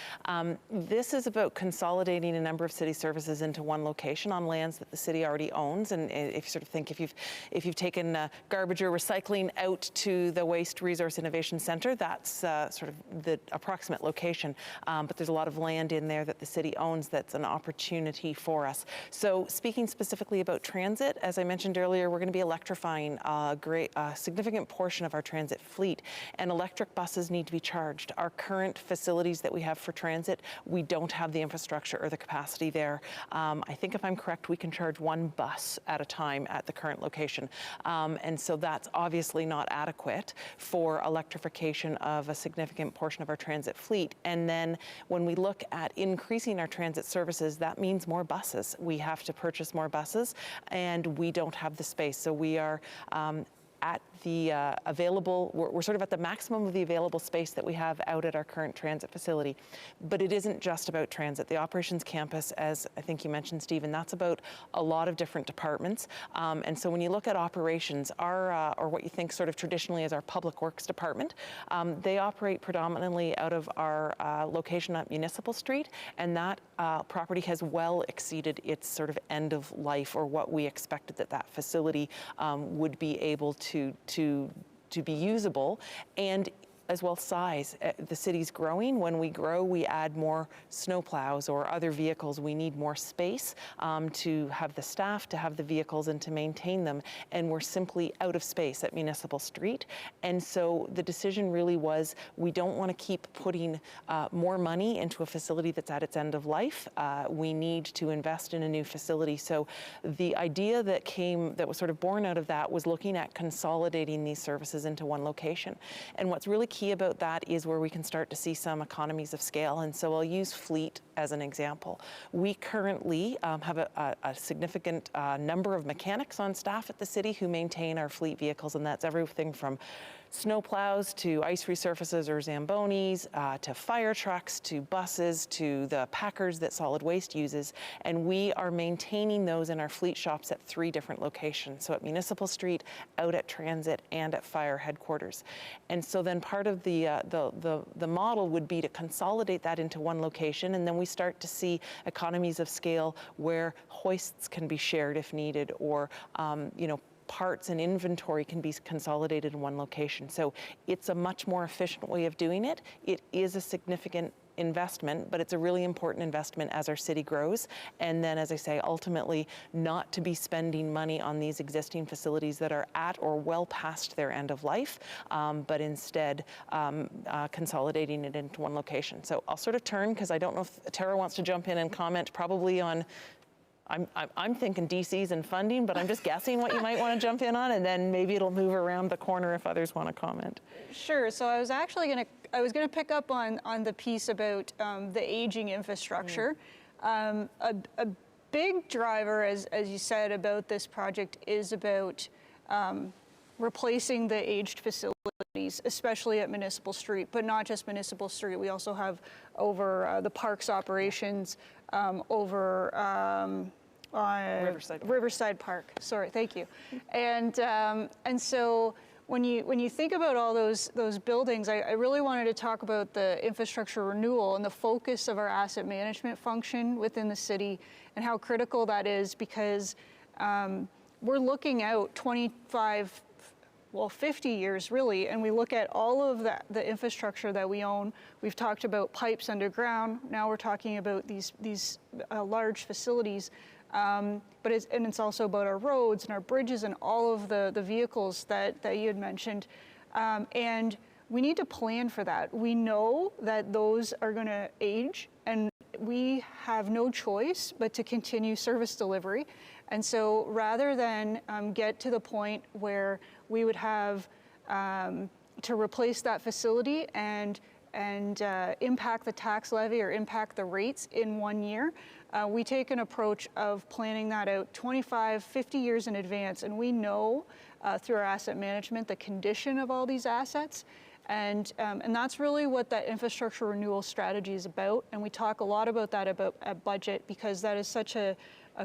this is about consolidating a number of city services into one location on lands that the city already owns. And if you sort of think, if you've taken garbage or recycling out to the Waste Resource Innovation Center, that's sort of the approximate location, but there's a lot of land in there that the city owns that's an opportunity for us. So speaking specifically about transit, as I mentioned earlier, we're going to be electrifying a significant portion of our transit fleet, and electric buses need to be charged. Our current facilities that we have for transit, we don't have the infrastructure or the capacity there. I think if I'm correct, we can charge one bus at a time at the current location, and so that's obviously not adequate for electrification of a significant portion of our transit fleet. And then when we look at increasing our transit services, that means more buses. We have to purchase more buses, and we don't have the space. So we are at the we're sort of at the maximum of the available space that we have out at our current transit facility. But it isn't just about transit. The operations campus, as I think you mentioned, Stephen, that's about a lot of different departments. And so when you look at operations, or what you think sort of traditionally as our public works department, they operate predominantly out of our location at Municipal Street, and that property has well exceeded its sort of end of life, or what we expected that facility would be able to be usable, and as well size. The city's growing. When we grow, we add more snowplows or other vehicles. We need more space to have the staff, to have the vehicles, and to maintain them. And we're simply out of space at Municipal Street. And so the decision really was, we don't want to keep putting more money into a facility that's at its end of life. We need to invest in a new facility. So the idea that was sort of born out of that was looking at consolidating these services into one location. And what's really key about that is where we can start to see some economies of scale. And so I'll use fleet as an example. We currently have a significant number of mechanics on staff at the city who maintain our fleet vehicles, and that's everything from snowplows to ice resurfaces or Zambonis, to fire trucks, to buses, to the packers that solid waste uses. And we are maintaining those in our fleet shops at 3 different locations. So at Municipal Street, out at Transit, and at Fire Headquarters. And so then part of the model would be to consolidate that into one location, and then we start to see economies of scale where hoists can be shared if needed, or parts and inventory can be consolidated in one location. So it's a much more efficient way of doing it. It is a significant investment, but it's a really important investment as our city grows. And then, as I say, ultimately not to be spending money on these existing facilities that are at or well past their end of life, but instead consolidating it into one location. So I'll sort of turn, because I don't know if Tara wants to jump in and comment probably on, I'm thinking DCs and funding, but I'm just guessing what you might want to jump in on, and then maybe it'll move around the corner if others want to comment. Sure. So I was actually I was going to pick up on the piece about the aging infrastructure. A big driver, as you said, about this project is about replacing the aged facilities, especially at Municipal Street, but not just Municipal Street. We also have over the parks operations, over on Riverside Park. Sorry, thank you. And so when you think about all those buildings, I really wanted to talk about the infrastructure renewal and the focus of our asset management function within the city and how critical that is, because we're looking out 25, well, 50 years really, and we look at all of the infrastructure that we own. We've talked about pipes underground. Now we're talking about these large facilities, but it's also about our roads and our bridges and all of the vehicles that you had mentioned, and we need to plan for that. We know that those are going to age, and we have no choice but to continue service delivery. And so rather than get to the point where we would have to replace that facility and impact the tax levy or impact the rates in 1 year, we take an approach of planning that out 25, 50 years in advance. And we know through our asset management the condition of all these assets. And that's really what that infrastructure renewal strategy is about. And we talk a lot about that at budget, because that is such a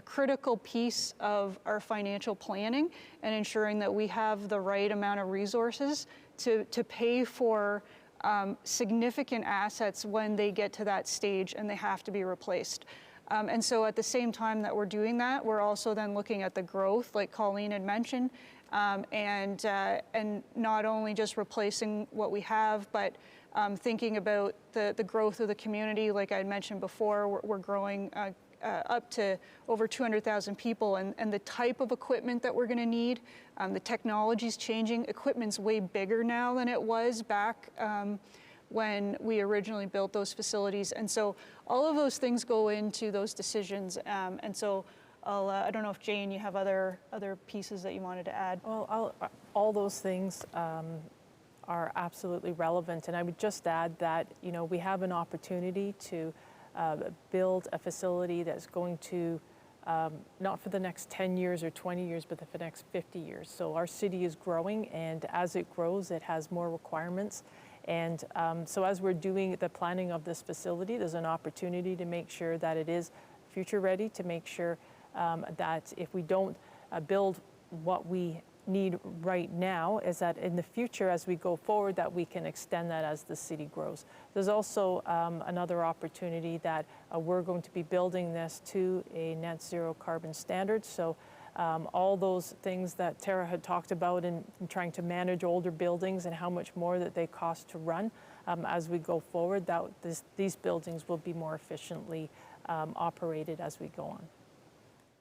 critical piece of our financial planning and ensuring that we have the right amount of resources to pay for significant assets when they get to that stage and they have to be replaced. And so at the same time that we're doing that, we're also then looking at the growth, like Colleen had mentioned, and not only just replacing what we have, but thinking about the growth of the community. Like I had mentioned before, we're growing up to over 200,000 people, and the type of equipment that we're going to need, the technology's changing. Equipment's way bigger now than it was back when we originally built those facilities. And so all of those things go into those decisions. And so I don't know if Jane, you have other pieces that you wanted to add. Well, all those things are absolutely relevant. And I would just add that, we have an opportunity to build a facility that's going to, not for the next 10 years or 20 years, but for the next 50 years. So our city is growing, and as it grows, it has more requirements. And so as we're doing the planning of this facility, there's an opportunity to make sure that it is future ready, to make sure that if we don't build what we need right now, is that in the future, as we go forward, that we can extend that as the city grows. There's also another opportunity that we're going to be building this to a net zero carbon standard. So all those things that Tara had talked about in trying to manage older buildings and how much more that they cost to run, as we go forward, that these buildings will be more efficiently operated as we go on.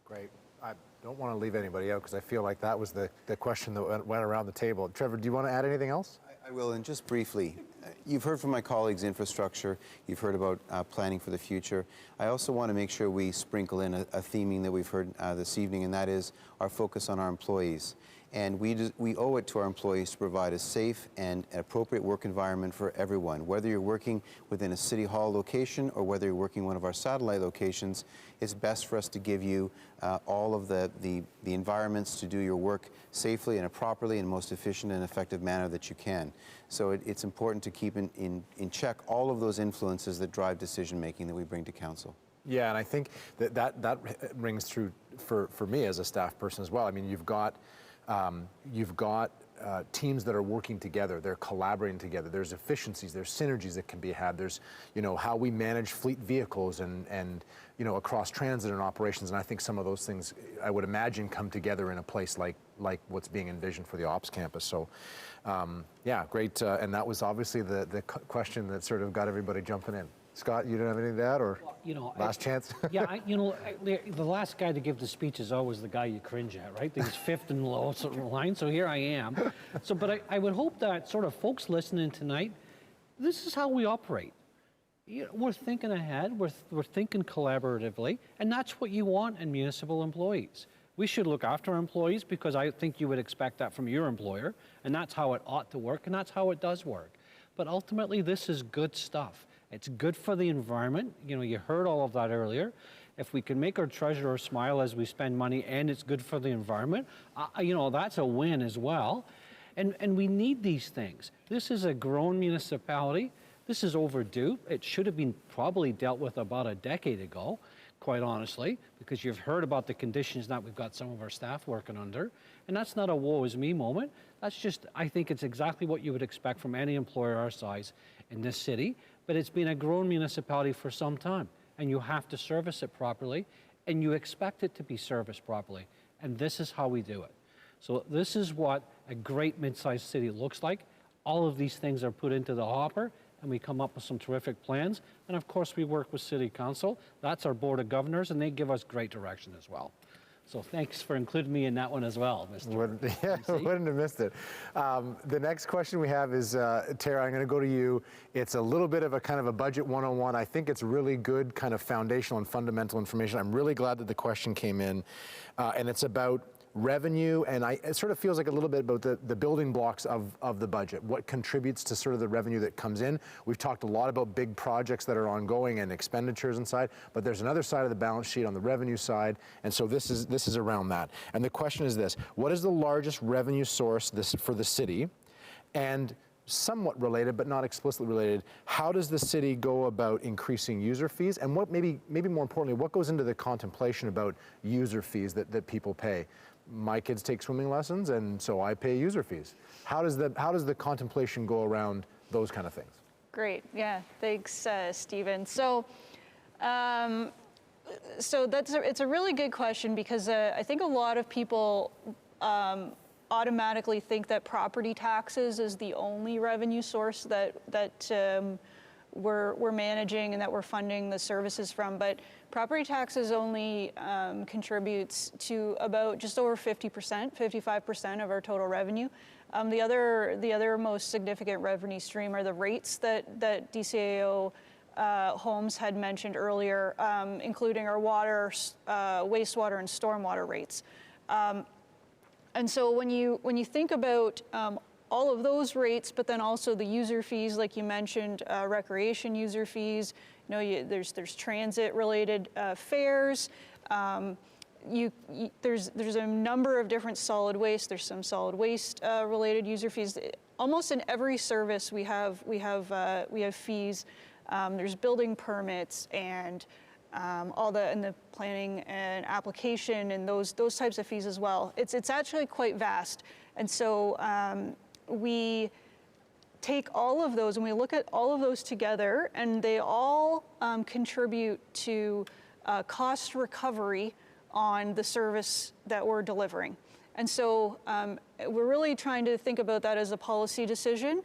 Great. I don't want to leave anybody out, because I feel like that was the question that went around the table. Trevor, do you want to add anything else? I will, and just briefly, you've heard from my colleagues infrastructure, you've heard about planning for the future. I also want to make sure we sprinkle in a theming that we've heard this evening, and that is our focus on our employees. And we owe it to our employees to provide a safe and appropriate work environment for everyone. Whether you're working within a City Hall location or whether you're working one of our satellite locations, it's best for us to give you all of the environments to do your work safely and properly and most efficient and effective manner that you can. So it's important to keep in check all of those influences that drive decision making that we bring to council. Yeah, and I think that rings true for me as a staff person as well. I mean, you've got teams that are working together, they're collaborating together, there's efficiencies, there's synergies that can be had, there's how we manage fleet vehicles and across transit and operations, and I think some of those things I would imagine come together in a place like what's being envisioned for the Ops campus. So yeah, great, and that was obviously the question that sort of got everybody jumping in. Scott, you don't have anything to add, or last chance? Yeah, the last guy to give the speech is always the guy you cringe at, right? He's fifth in the lowest line, so here I am. So, but I would hope that sort of folks listening tonight, this is how we operate. We're thinking ahead, we're thinking collaboratively, and that's what you want in municipal employees. We should look after our employees, because I think you would expect that from your employer, and that's how it ought to work, and that's how it does work. But ultimately, this is good stuff. It's good for the environment. You heard all of that earlier. If we can make our treasurer smile as we spend money and it's good for the environment, that's a win as well. And we need these things. This is a grown municipality. This is overdue. It should have been probably dealt with about a decade ago, quite honestly, because you've heard about the conditions that we've got some of our staff working under. And that's not a woe is me moment. That's just, I think it's exactly what you would expect from any employer our size in this city. But it's been a grown municipality for some time, and you have to service it properly, and you expect it to be serviced properly. And this is how we do it. So this is what a great mid-sized city looks like. All of these things are put into the hopper, and we come up with some terrific plans. And of course, we work with City Council. That's our Board of Governors, and they give us great direction as well. So thanks for including me in that one as well, Mr. Wouldn't have missed it. The next question we have is, Tara, I'm going to go to you. It's a little bit of a kind of a budget 101. I think it's really good kind of foundational and fundamental information. I'm really glad that the question came in, and it's about revenue, and it sort of feels like a little bit about the building blocks of the budget, what contributes to sort of the revenue that comes in. We've talked a lot about big projects that are ongoing and expenditures inside, but there's another side of the balance sheet on the revenue side, and so this is around that. And the question is this: what is the largest revenue source for the city? And somewhat related, but not explicitly related, how does the city go about increasing user fees? And what maybe more importantly, what goes into the contemplation about user fees that people pay? My kids take swimming lessons, and so I pay user fees. How does the contemplation go around those kind of things? Great, yeah, thanks, Stephen. So, it's a really good question, because I think a lot of people automatically think that property taxes is the only revenue source that we're managing and that we're funding the services from, but property taxes only contributes to about just over 50%, 55% of our total revenue. The other most significant revenue stream are the rates that DCAO Homes had mentioned earlier, including our water, wastewater, and stormwater rates. And so when you think about all of those rates, but then also the user fees, like you mentioned, recreation user fees. There's transit-related fares. There's a number of different solid waste. There's some solid waste related user fees. Almost in every service we have fees. There's building permits and all the planning and application and those types of fees as well. It's actually quite vast, and so we take all of those and we look at all of those together, and they all contribute to cost recovery on the service that we're delivering. And so we're really trying to think about that as a policy decision.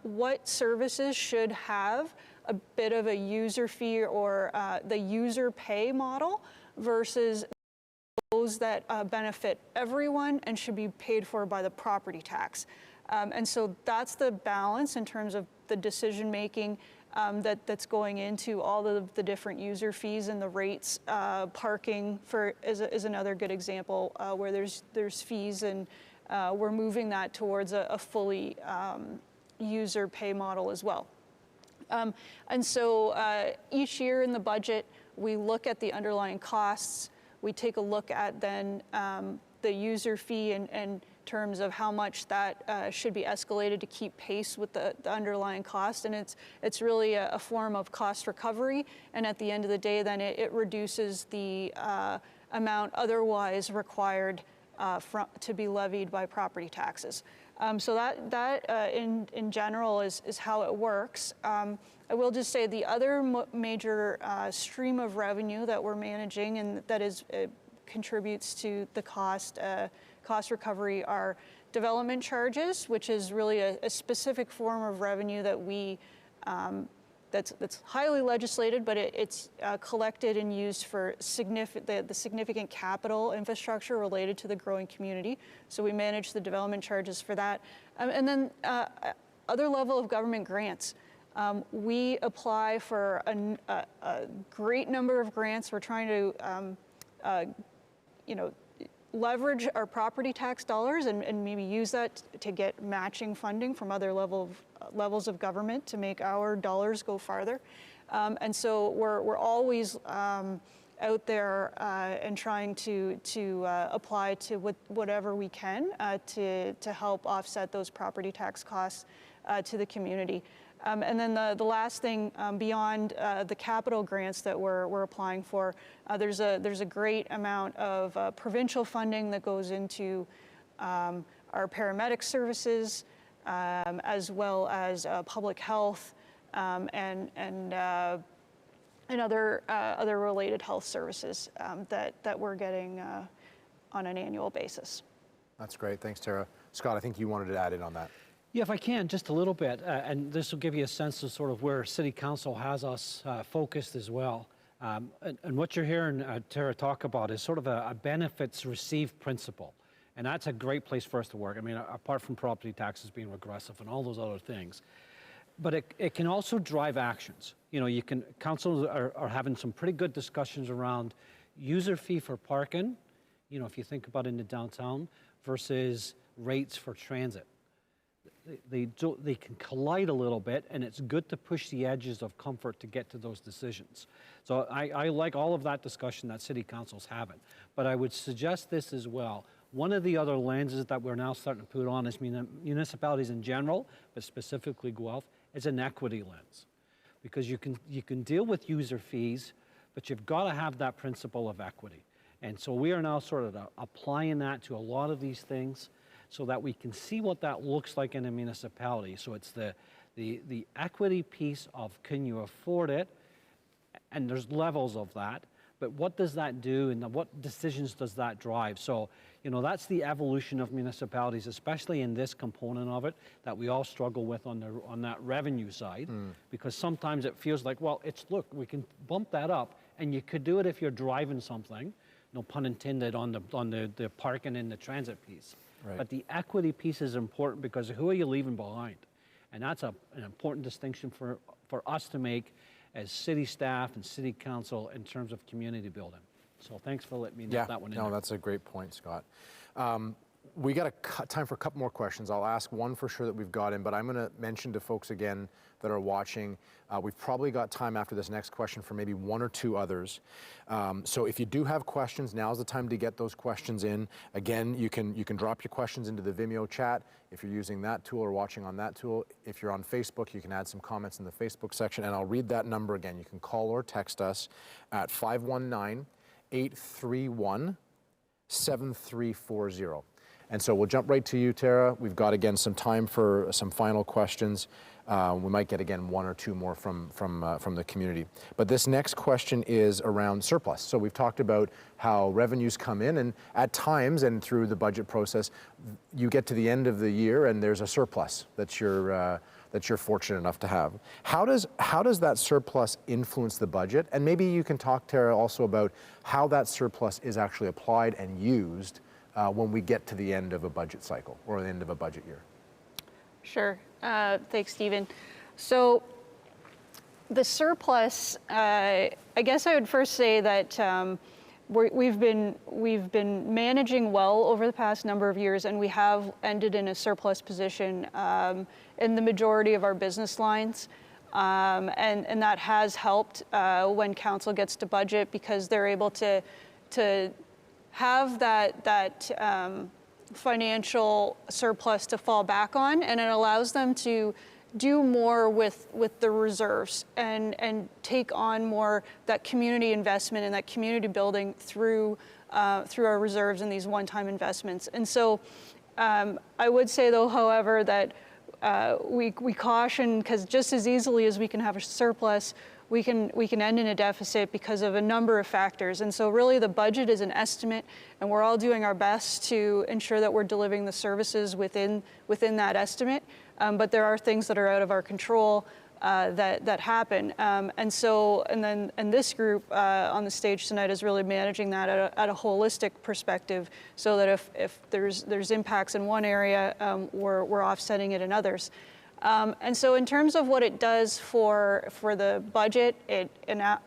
What services should have a bit of a user fee or the user pay model versus those that benefit everyone and should be paid for by the property tax. And so that's the balance in terms of the decision making that's going into all of the different user fees and the rates. Parking is another good example where there's fees, and we're moving that towards a fully user pay model as well. And so each year in the budget, we look at the underlying costs. We take a look at then the user fee in terms of how much that should be escalated to keep pace with the underlying cost. And it's really a form of cost recovery. And at the end of the day, then it reduces the amount otherwise required to be levied by property taxes. So that in general is how it works. I will just say the other major stream of revenue that we're managing and that contributes to the cost recovery are development charges, which is really a specific form of revenue that we that's highly legislated, but it's collected and used for the significant capital infrastructure related to the growing community. So we manage the development charges for that. And then other level of government grants. We apply for a great number of grants. We're trying to, leverage our property tax dollars and maybe use that to get matching funding from other levels of government to make our dollars go farther. And so we're always out there and trying to apply to whatever we can to help offset those property tax costs to the community. And then the last thing, beyond the capital grants that we're applying for, there's a great amount of provincial funding that goes into our paramedic services, as well as public health and other related health services that we're getting on an annual basis. That's great. Thanks, Tara. Scott, I think you wanted to add in on that. Yeah, if I can, just a little bit, and this will give you a sense of sort of where City Council has us focused as well. And what you're hearing Tara talk about is sort of a benefits received principle. And that's a great place for us to work. I mean, apart from property taxes being regressive and all those other things. But it can also drive actions. You know, councils are having some pretty good discussions around user fee for parking, you know, if you think about in the downtown, versus rates for transit. They can collide a little bit, and it's good to push the edges of comfort to get to those decisions. So I like all of that discussion that City Council's having. But I would suggest this as well. One of the other lenses that we're now starting to put on is municipalities in general, but specifically Guelph, is an equity lens. Because you can deal with user fees, but you've got to have that principle of equity. And so we are now sort of applying that to a lot of these things, so that we can see what that looks like in a municipality. So it's the equity piece of, can you afford it? And there's levels of that, but what does that do and what decisions does that drive? So, you know, that's the evolution of municipalities, especially in this component of it that we all struggle with on that revenue side, because sometimes it feels like, well, look, we can bump that up, and you could do it if you're driving something, no pun intended, on the parking and the transit piece. Right. But the equity piece is important, because who are you leaving behind? And that's an important distinction for us to make as city staff and city council in terms of community building. So thanks for letting me know that one in. No, that's a great point, Scott. We got time for a couple more questions. I'll ask one for sure that we've got in, but I'm going to mention to folks again that are watching, we've probably got time after this next question for maybe one or two others. So if you do have questions, now's the time to get those questions in. Again, you can drop your questions into the Vimeo chat if you're using that tool or watching on that tool. If you're on Facebook, you can add some comments in the Facebook section, and I'll read that number again. You can call or text us at 519-831-7340. And so we'll jump right to you, Tara. We've got, again, some time for some final questions. We might get, again, one or two more from the community. But this next question is around surplus. So we've talked about how revenues come in, and at times and through the budget process, you get to the end of the year and there's a surplus that you're fortunate enough to have. How does that surplus influence the budget? And maybe you can talk, Tara, also about how that surplus is actually applied and used when we get to the end of a budget cycle or the end of a budget year. Sure. Thanks, Stephen. So the surplus, I guess I would first say that we've been managing well over the past number of years, and we have ended in a surplus position in the majority of our business lines. And that has helped when council gets to budget, because they're able to have that financial surplus to fall back on, and it allows them to do more with the reserves and take on more that community investment and that community building through our reserves and these one-time investments. And so I would say, though, however, that we caution, because just as easily as we can have a surplus, we can end in a deficit because of a number of factors. And so really the budget is an estimate, and we're all doing our best to ensure that we're delivering the services within that estimate. But there are things that are out of our control that happen. And this group on the stage tonight is really managing that at a holistic perspective, so that if there's impacts in one area, we're offsetting it in others. And so in terms of what it does for the budget, it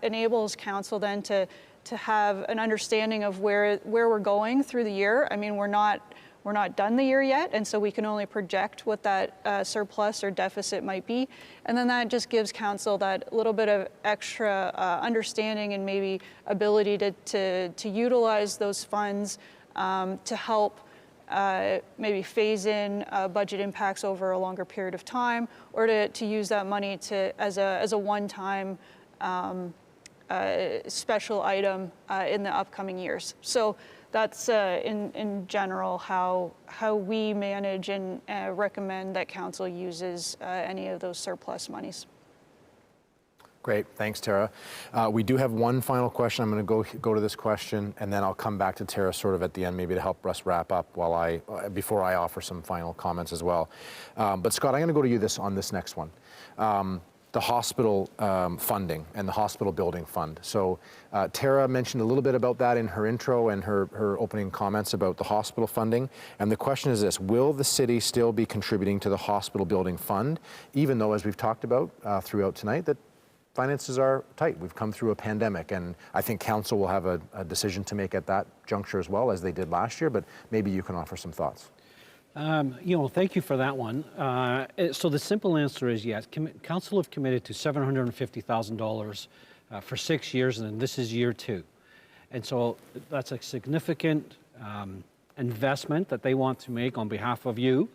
enables council then to have an understanding of where we're going through the year. I mean, we're not we're not done the year yet, and so we can only project what that surplus or deficit might be. And then that just gives council that little bit of extra understanding and maybe ability to utilize those funds to help maybe phase in budget impacts over a longer period of time, or to use that money as a one-time special item in the upcoming years. So that's in general how we manage and recommend that council uses any of those surplus monies. Great, thanks, Tara. We do have one final question. I'm going to go to this question, and then I'll come back to Tara sort of at the end, maybe to help us wrap up before I offer some final comments as well. But Scott, I'm going to go to you on this next one. The hospital funding and the hospital building fund. So Tara mentioned a little bit about that in her intro and her opening comments about the hospital funding. And the question is this: will the city still be contributing to the hospital building fund, even though, as we've talked about throughout tonight, that finances are tight? We've come through a pandemic, and I think council will have a decision to make at that juncture as well, as they did last year, but maybe you can offer some thoughts. Thank you for that one. So the simple answer is yes. Council have committed to $750,000 for 6 years, and this is year 2. And so that's a significant investment that they want to make on behalf of you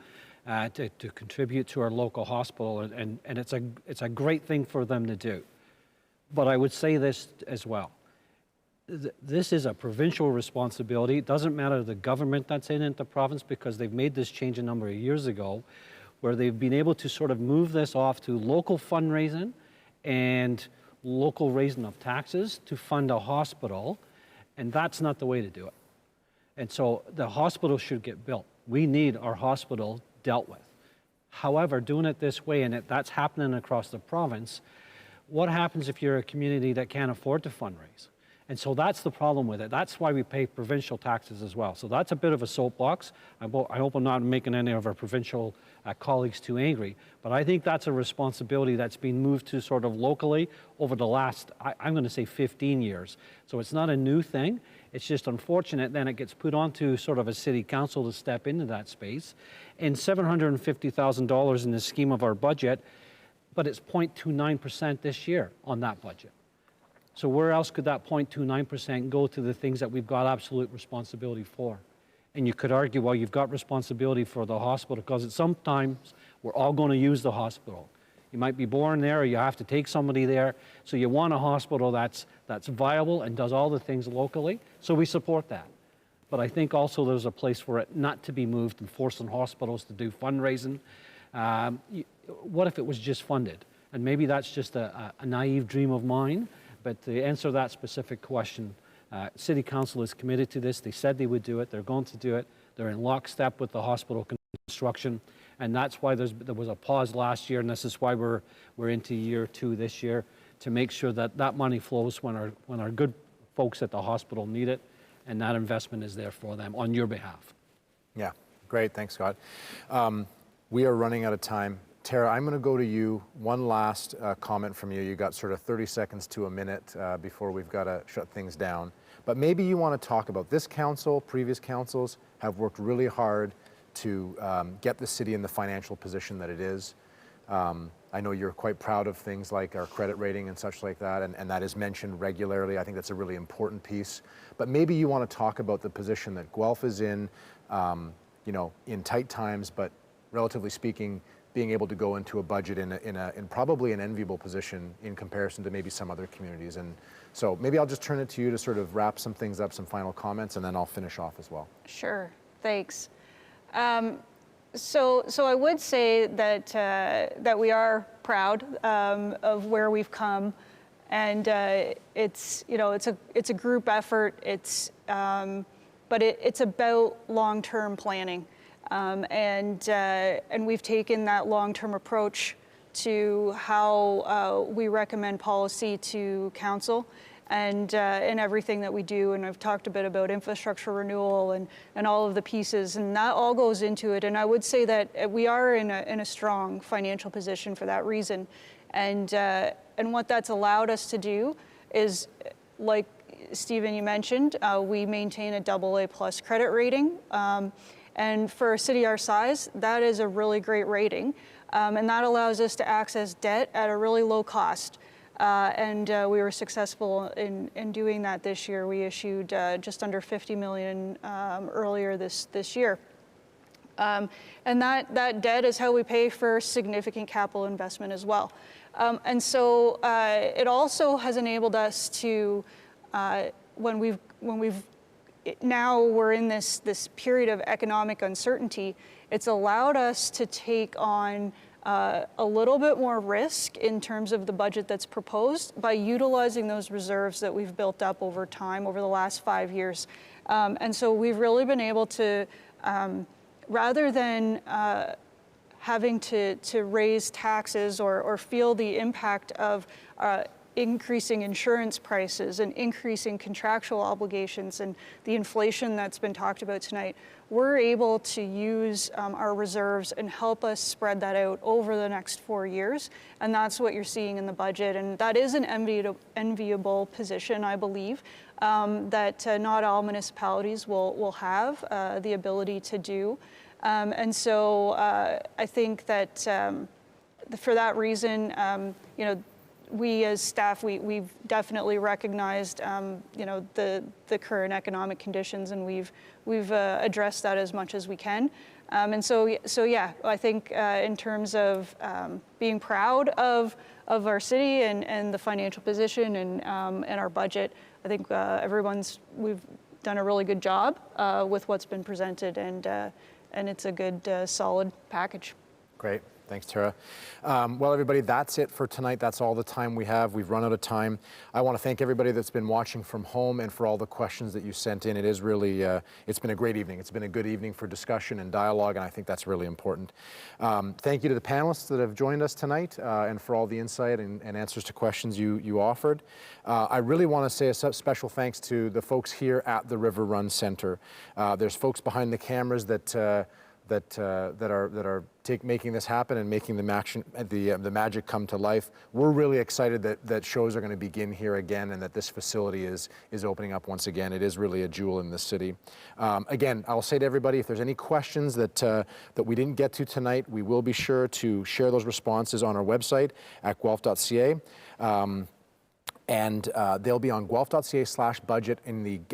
to contribute to our local hospital, and it's a great thing for them to do. But I would say this as well. This is a provincial responsibility. It doesn't matter the government that's in the province, because they've made this change a number of years ago, where they've been able to sort of move this off to local fundraising and local raising of taxes to fund a hospital, and that's not the way to do it. And so the hospital should get built. We need our hospital dealt with. However, doing it this way, and that's happening across the province, what happens if you're a community that can't afford to fundraise? And so that's the problem with it. That's why we pay provincial taxes as well. So that's a bit of a soapbox. I hope I'm not making any of our provincial colleagues too angry, but I think that's a responsibility that's been moved to sort of locally over the last, I'm going to say 15 years. So it's not a new thing. It's just unfortunate then it gets put onto sort of a city council to step into that space. And $750,000 in the scheme of our budget, but it's 0.29% this year on that budget. So where else could that 0.29% go to the things that we've got absolute responsibility for? And you could argue, well, you've got responsibility for the hospital because sometimes we're all going to use the hospital. You might be born there, or you have to take somebody there. So you want a hospital that's viable and does all the things locally. So we support that. But I think also there's a place for it not to be moved and forcing hospitals to do fundraising. What if it was just funded? And maybe that's just a naive dream of mine. But to answer that specific question, City Council is committed to this. They said they would do it. They're going to do it. They're in lockstep with the hospital construction, and that's why there was a pause last year, and this is why we're into year 2 this year, to make sure that that money flows when our good folks at the hospital need it, and that investment is there for them on your behalf. Yeah, great. Thanks, Scott. We are running out of time. Tara, I'm going to go to you. One last comment from you. You got sort of 30 seconds to a minute before we've got to shut things down. But maybe you want to talk about this council. Previous councils have worked really hard to get the city in the financial position that it is. I know you're quite proud of things like our credit rating and such like that, and that is mentioned regularly. I think that's a really important piece. But maybe you want to talk about the position that Guelph is in tight times, but relatively speaking, being able to go into a budget in probably an enviable position in comparison to maybe some other communities. And so maybe I'll just turn it to you to sort of wrap some things up, some final comments, and then I'll finish off as well. Sure, thanks. So I would say that we are proud of where we've come, and it's a group effort. But it's about long-term planning. And we've taken that long-term approach to how we recommend policy to council and in everything that we do. And I've talked a bit about infrastructure renewal and all of the pieces, and that all goes into it. And I would say that we are in a strong financial position for that reason. And what that's allowed us to do is, like Stephen, you mentioned, we maintain a AA+ credit rating. And for a city our size, that is a really great rating. And that allows us to access debt at a really low cost. And we were successful in doing that this year. We issued just under $50 million earlier this year. And that debt is how we pay for significant capital investment as well. And so it also has enabled us to, now we're in this period of economic uncertainty, it's allowed us to take on a little bit more risk in terms of the budget that's proposed by utilizing those reserves that we've built up over time, over the last 5 years. And so we've really been able to, rather than having to raise taxes or feel the impact of increasing insurance prices and increasing contractual obligations and the inflation that's been talked about tonight, we're able to use our reserves and help us spread that out over the next 4 years. And that's what you're seeing in the budget. And that is an enviable position, I believe, that not all municipalities will have the ability to do. And so I think that for that reason, you know, we as staff, we've definitely recognized, you know, the current economic conditions, and we've addressed that as much as we can. And so yeah, I think in terms of being proud of our city and the financial position and our budget, I think we've done a really good job with what's been presented, and it's a good, solid package. Great. Thanks, Tara. Well, everybody, that's it for tonight. That's all the time we have. We've run out of time. I want to thank everybody that's been watching from home and for all the questions that you sent in. It is really, it's been a great evening. It's been a good evening for discussion and dialogue, and I think that's really important. Thank you to the panelists that have joined us tonight and for all the insight and answers to questions you offered. I really want to say a special thanks to the folks here at the River Run Center. There's folks behind the cameras that are making this happen and making the magic come to life. We're really excited that shows are going to begin here again and that this facility is opening up once again. It is really a jewel in this city. Again, I'll say to everybody, if there's any questions that we didn't get to tonight, we will be sure to share those responses on our website at guelph.ca. And they'll be on guelph.ca/budget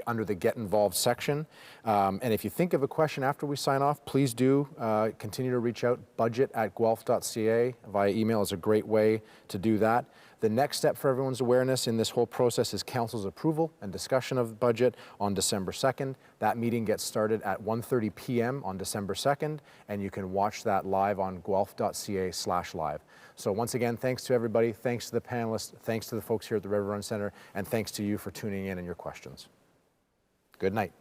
under the Get Involved section. And if you think of a question after we sign off, please do continue to reach out. budget@guelph.ca via email is a great way to do that. The next step for everyone's awareness in this whole process is Council's approval and discussion of the budget on December 2nd. That meeting gets started at 1:30 p.m. on December 2nd, and you can watch that live on guelph.ca/live. So once again, thanks to everybody, thanks to the panelists, thanks to the folks here at the River Run Center, and thanks to you for tuning in and your questions. Good night.